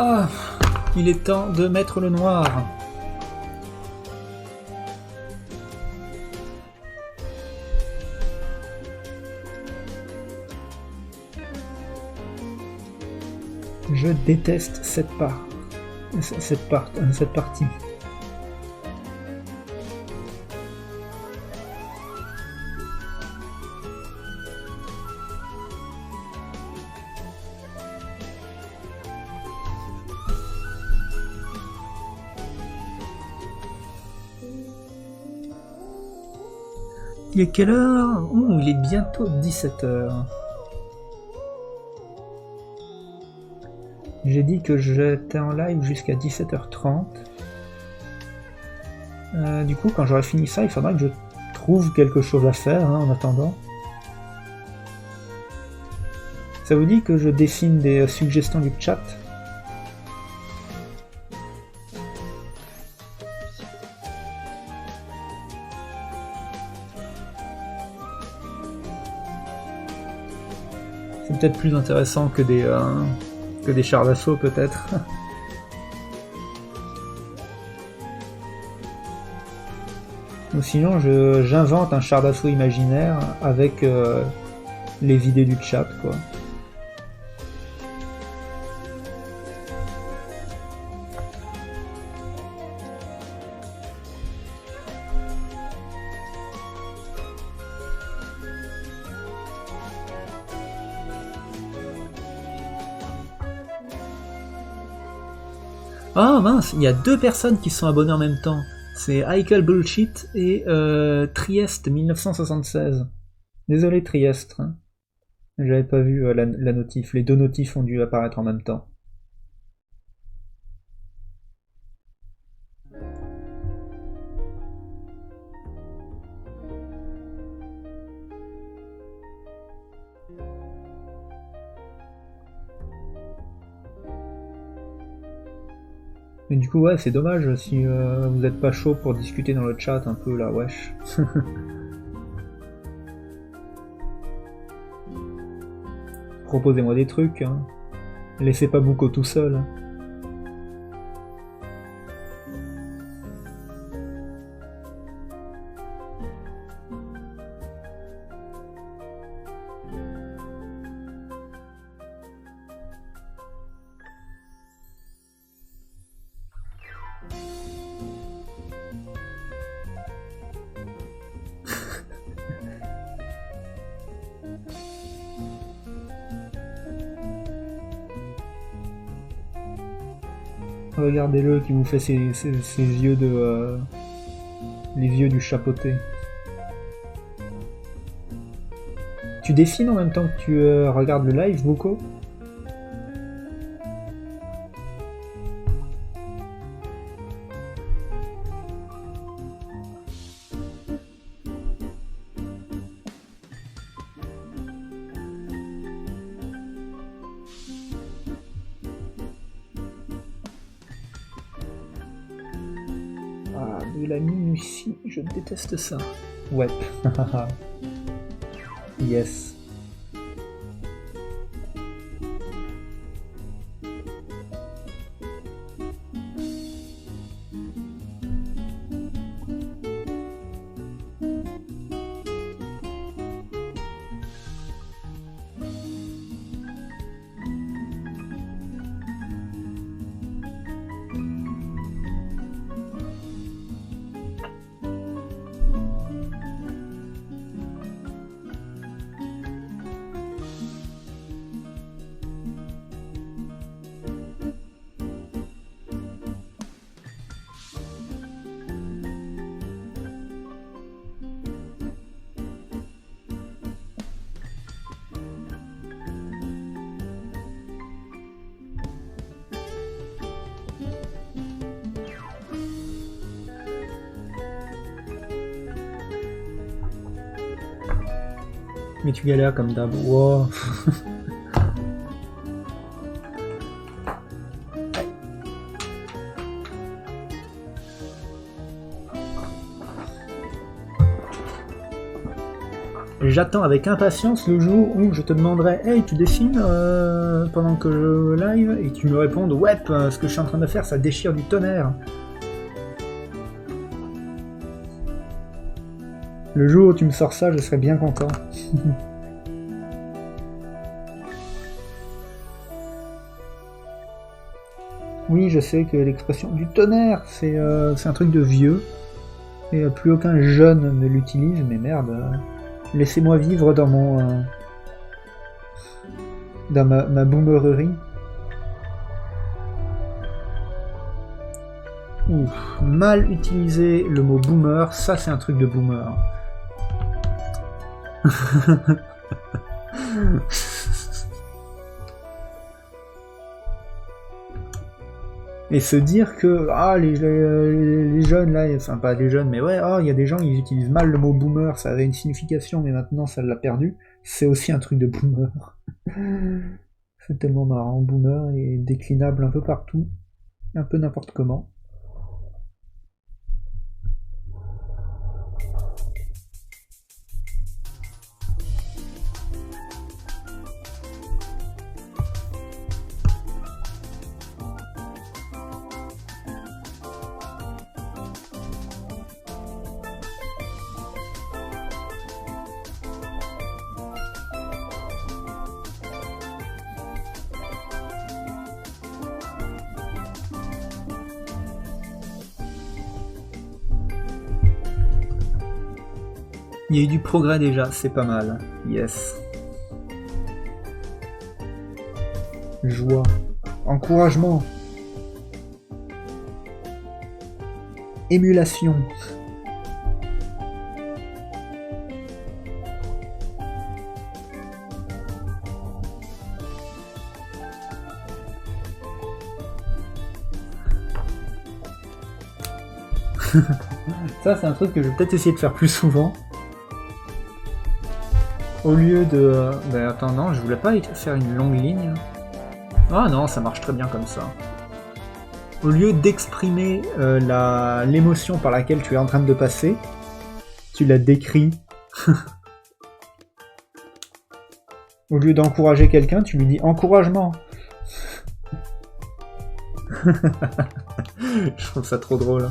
Ah, il est temps de mettre le noir. Je déteste cette partie. Il est quelle heure? Oh, il est bientôt 17h. J'ai dit que j'étais en live jusqu'à 17h30. Du coup, quand j'aurai fini ça, il faudra que je trouve quelque chose à faire en attendant. Ça vous dit que je dessine des suggestions du chat? C'est peut-être plus intéressant que des chars d'assaut, peut-être. Ou sinon, j'invente un char d'assaut imaginaire avec les idées du chat, quoi. Oh mince, il y a deux personnes qui sont abonnées en même temps. C'est Aikael Bullshit et Trieste 1976. Désolé Trieste. J'avais pas vu la notif. Les deux notifs ont dû apparaître en même temps. Mais du coup, ouais, c'est dommage si vous êtes pas chaud pour discuter dans le chat un peu là, wesh. Proposez-moi des trucs, hein. Laissez pas Buko tout seul. Regardez-le qui vous fait ses yeux de... les yeux du chapeauté. Tu dessines en même temps que tu regardes le live, Buko? De la minutie, je déteste ça. Ouais. Yes. Mais tu galères comme d'hab. Wow. J'attends avec impatience le jour où je te demanderai « Hey, tu dessines pendant que je live ?» et tu me répondes « Ouais, ce que je suis en train de faire, ça déchire du tonnerre. » Le jour où tu me sors ça, je serai bien content. Oui, je sais que l'expression du tonnerre, c'est un truc de vieux. Et plus aucun jeune ne l'utilise, mais merde. Laissez-moi vivre dans mon... dans ma boomererie. Ouf, mal utiliser le mot boomer, ça c'est un truc de boomer. Et se dire que les jeunes là, enfin pas les jeunes, mais ouais, il y a des gens ils utilisent mal le mot boomer, ça avait une signification, mais maintenant ça l'a perdu. C'est aussi un truc de boomer. C'est tellement marrant, boomer est déclinable un peu partout, un peu n'importe comment. Il y a eu du progrès déjà, c'est pas mal. Yes. Joie. Encouragement. Émulation. Ça, c'est un truc que je vais peut-être essayer de faire plus souvent. Au lieu de... Ben attends, non, je voulais pas faire une longue ligne. Ah non, ça marche très bien comme ça. Au lieu d'exprimer l'émotion par laquelle tu es en train de passer, tu la décris. Au lieu d'encourager quelqu'un, tu lui dis encouragement. Je trouve ça trop drôle.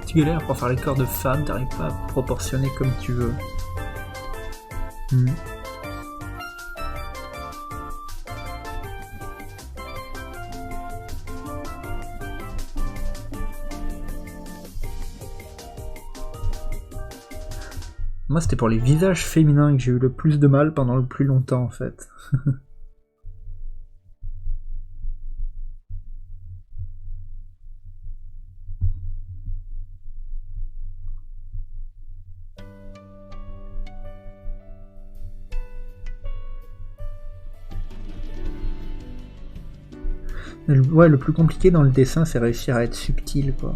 Tu galères pour faire les corps de femmes, t'arrives pas à proportionner comme tu veux. Moi, c'était pour les visages féminins que j'ai eu le plus de mal pendant le plus longtemps, en fait. Ouais, le plus compliqué dans le dessin, c'est réussir à être subtil, quoi.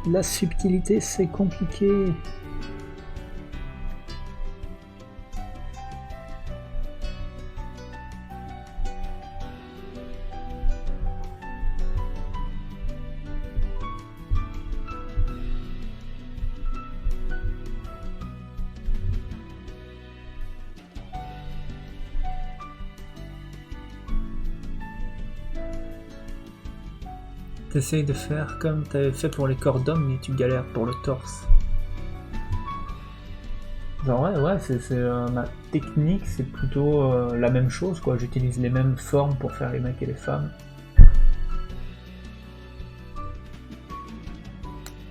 La subtilité, c'est compliqué. T'essayes de faire comme t'avais fait pour les corps d'hommes, mais tu galères pour le torse. Genre ouais, ma technique, c'est plutôt la même chose, quoi. J'utilise les mêmes formes pour faire les mecs et les femmes.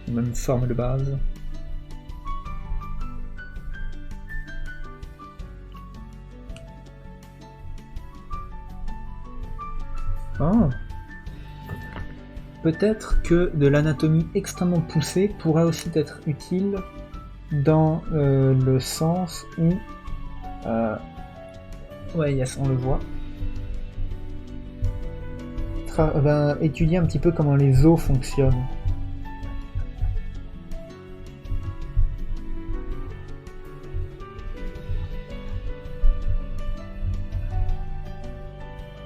Les mêmes formes de base. Oh. Peut-être que de l'anatomie extrêmement poussée pourrait aussi être utile dans le sens où... ouais, yes, on le voit. Étudier un petit peu comment les os fonctionnent.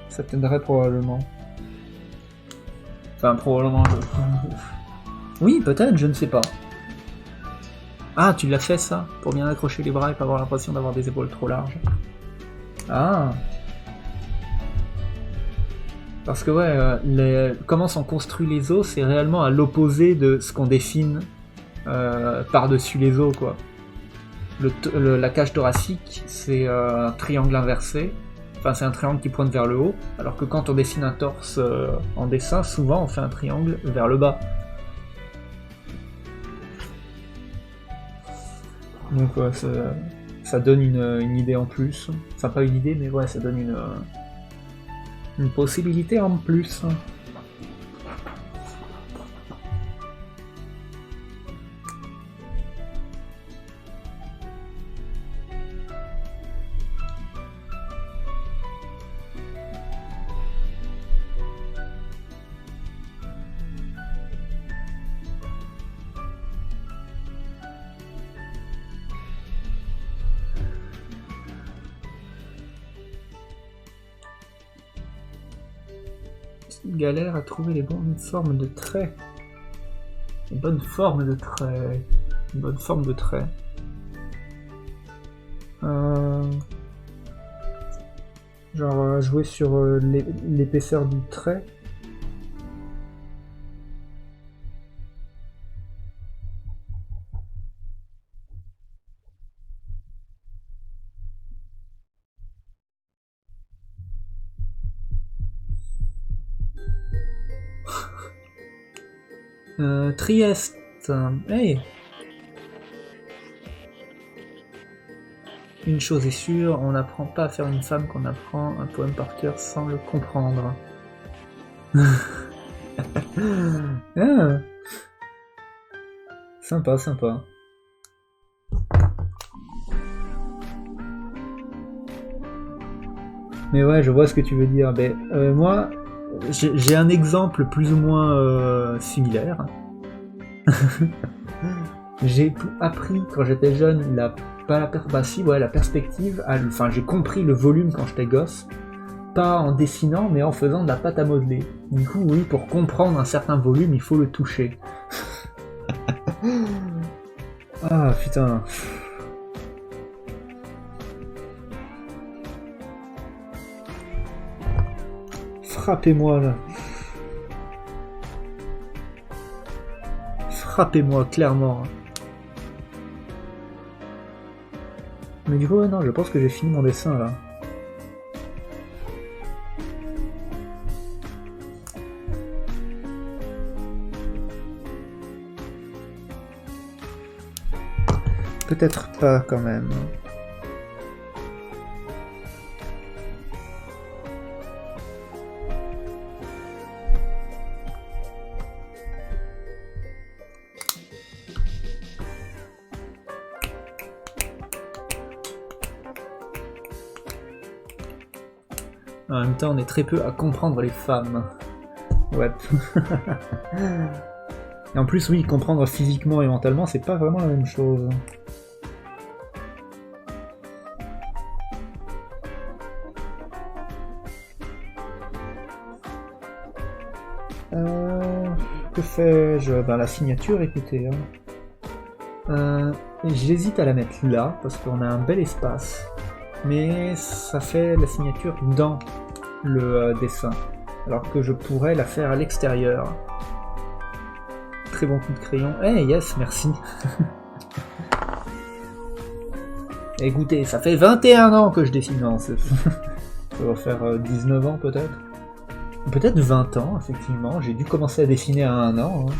Ça t'aiderait probablement. Enfin, probablement. Oui, peut-être, je ne sais pas. Ah, tu l'as fait ça? Pour bien accrocher les bras et pas avoir l'impression d'avoir des épaules trop larges. Ah. Parce que ouais, comment sont construits les os, c'est réellement à l'opposé de ce qu'on dessine par-dessus les os, quoi. La cage thoracique, c'est un triangle inversé. Enfin, c'est un triangle qui pointe vers le haut, alors que quand on dessine un torse en dessin, souvent on fait un triangle vers le bas. Donc ouais, ça donne une idée en plus. Enfin, pas une idée, mais ouais, ça donne une possibilité en plus. Galère à trouver les bonnes formes de traits. Les bonnes formes de traits. Une bonne forme de trait. Genre jouer sur l'épaisseur du trait. Trieste. Hey. Une chose est sûre, on n'apprend pas à faire une femme qu'on apprend un poème par cœur sans le comprendre. Ah. Sympa, sympa. Mais ouais, je vois ce que tu veux dire. Mais, moi, j'ai un exemple plus ou moins similaire. J'ai appris quand j'étais jeune la perspective. Enfin, j'ai compris le volume quand j'étais gosse, pas en dessinant, mais en faisant de la pâte à modeler. Du coup, oui, pour comprendre un certain volume, il faut le toucher. Ah putain. Frappez-moi là. Frappez-moi clairement. Mais du coup, ouais, non, je pense que j'ai fini mon dessin là. Peut-être pas quand même. En même temps, on est très peu à comprendre les femmes. Ouais. Et en plus, oui, comprendre physiquement et mentalement, c'est pas vraiment la même chose. Que fais-je? Ben, la signature, écoutez. J'hésite à la mettre là, parce qu'on a un bel espace. Mais ça fait la signature dans le dessin. Alors que je pourrais la faire à l'extérieur. Très bon coup de crayon. Eh yes, merci. Écoutez, ça fait 21 ans que je dessine. Non, ça va faire 19 ans peut-être. Peut-être 20 ans, effectivement. J'ai dû commencer à dessiner à 1 an. Hein.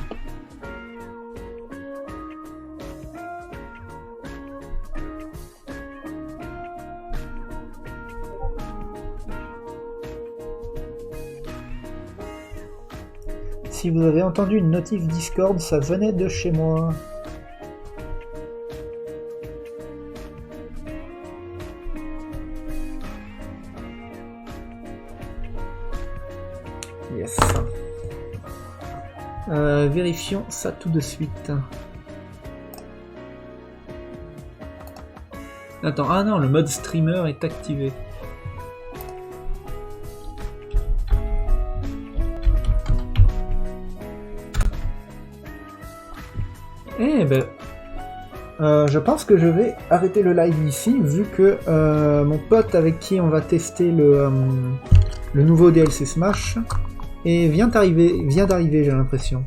Si vous avez entendu une notif Discord, ça venait de chez moi. Yes. Vérifions ça tout de suite. Attends, ah non, le mode streamer est activé. Eh ben, je pense que je vais arrêter le live ici, vu que mon pote avec qui on va tester le nouveau DLC Smash vient d'arriver, j'ai l'impression.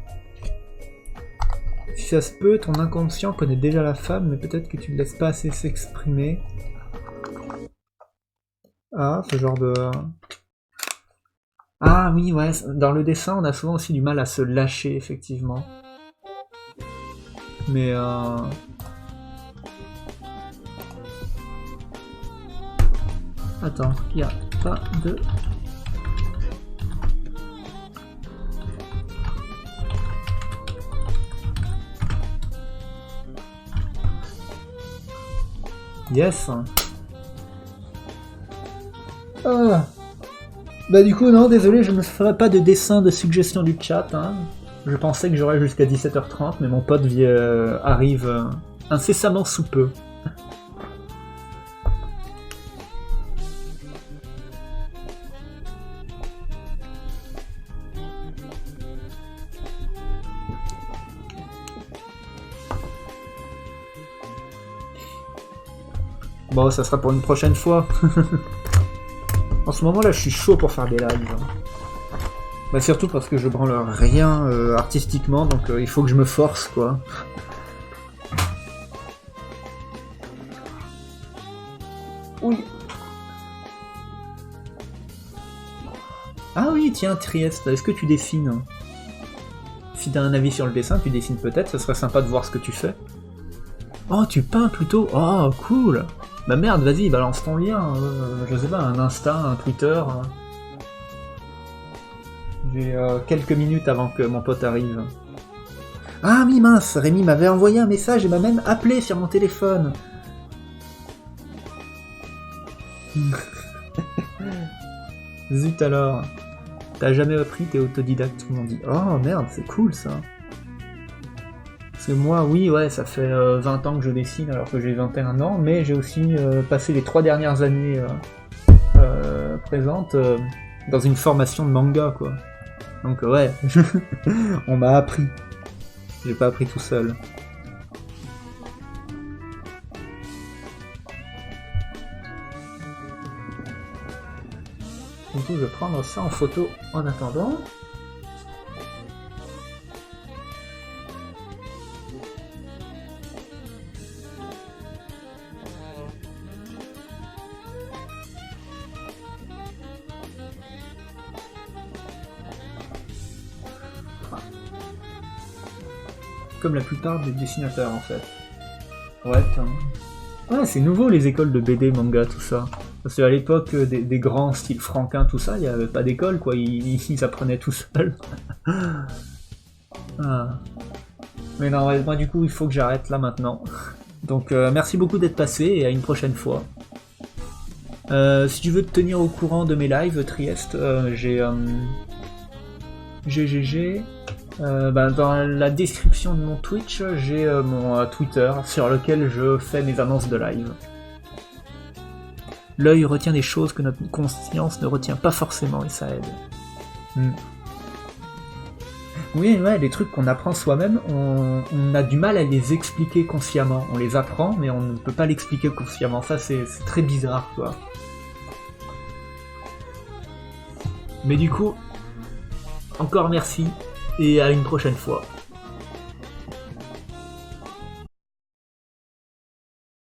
Si ça se peut, ton inconscient connaît déjà la femme, mais peut-être que tu ne laisses pas assez s'exprimer. Ah, ce genre de... Ah oui, ouais, dans le dessin, on a souvent aussi du mal à se lâcher, effectivement. Mais attends, il n'y a pas de... Yes. Ah. Bah du coup non, désolé, je ne ferai pas de dessin de suggestion du chat. Hein. Je pensais que j'aurais jusqu'à 17h30, mais mon pote arrive incessamment sous peu. Bon, ça sera pour une prochaine fois. En ce moment là, je suis chaud pour faire des lives. Bah surtout parce que je branle rien artistiquement, donc il faut que je me force, quoi. Oui. Ah oui, tiens, Trieste, est-ce que tu dessines? Si t'as un avis sur le dessin, tu dessines peut-être, ça serait sympa de voir ce que tu fais. Oh, tu peins plutôt? Oh, cool! Bah merde, vas-y, balance ton lien, je sais pas, un Insta, un Twitter. J'ai quelques minutes avant que mon pote arrive. Ah oui, mince, Rémi m'avait envoyé un message et m'a même appelé sur mon téléphone. Zut alors. T'as jamais appris, t'es autodidacte, tout le monde dit. Oh merde, c'est cool ça. Parce que moi, oui, ouais, ça fait 20 ans que je dessine alors que j'ai 21 ans, mais j'ai aussi passé les 3 dernières années présentes dans une formation de manga, quoi. Donc ouais, on m'a appris. J'ai pas appris tout seul. Du coup, je vais prendre ça en photo en attendant. Comme la plupart des dessinateurs en fait. Ouais, ouais, c'est nouveau les écoles de BD, manga, tout ça. Parce qu'à l'époque des grands styles Franquin, tout ça, il n'y avait pas d'école, quoi. Ils apprenaient tout seuls. Ah. Mais non, ouais, moi du coup, il faut que j'arrête là maintenant. Donc merci beaucoup d'être passé et à une prochaine fois. Si tu veux te tenir au courant de mes lives, Trieste, j'ai dans la description de mon Twitch, j'ai mon Twitter sur lequel je fais mes annonces de live. L'œil retient des choses que notre conscience ne retient pas forcément et ça aide. Oui, ouais, les trucs qu'on apprend soi-même, on a du mal à les expliquer consciemment. On les apprend, mais on ne peut pas l'expliquer consciemment. Ça, c'est très bizarre, quoi. Mais du coup, encore merci, et à une prochaine fois.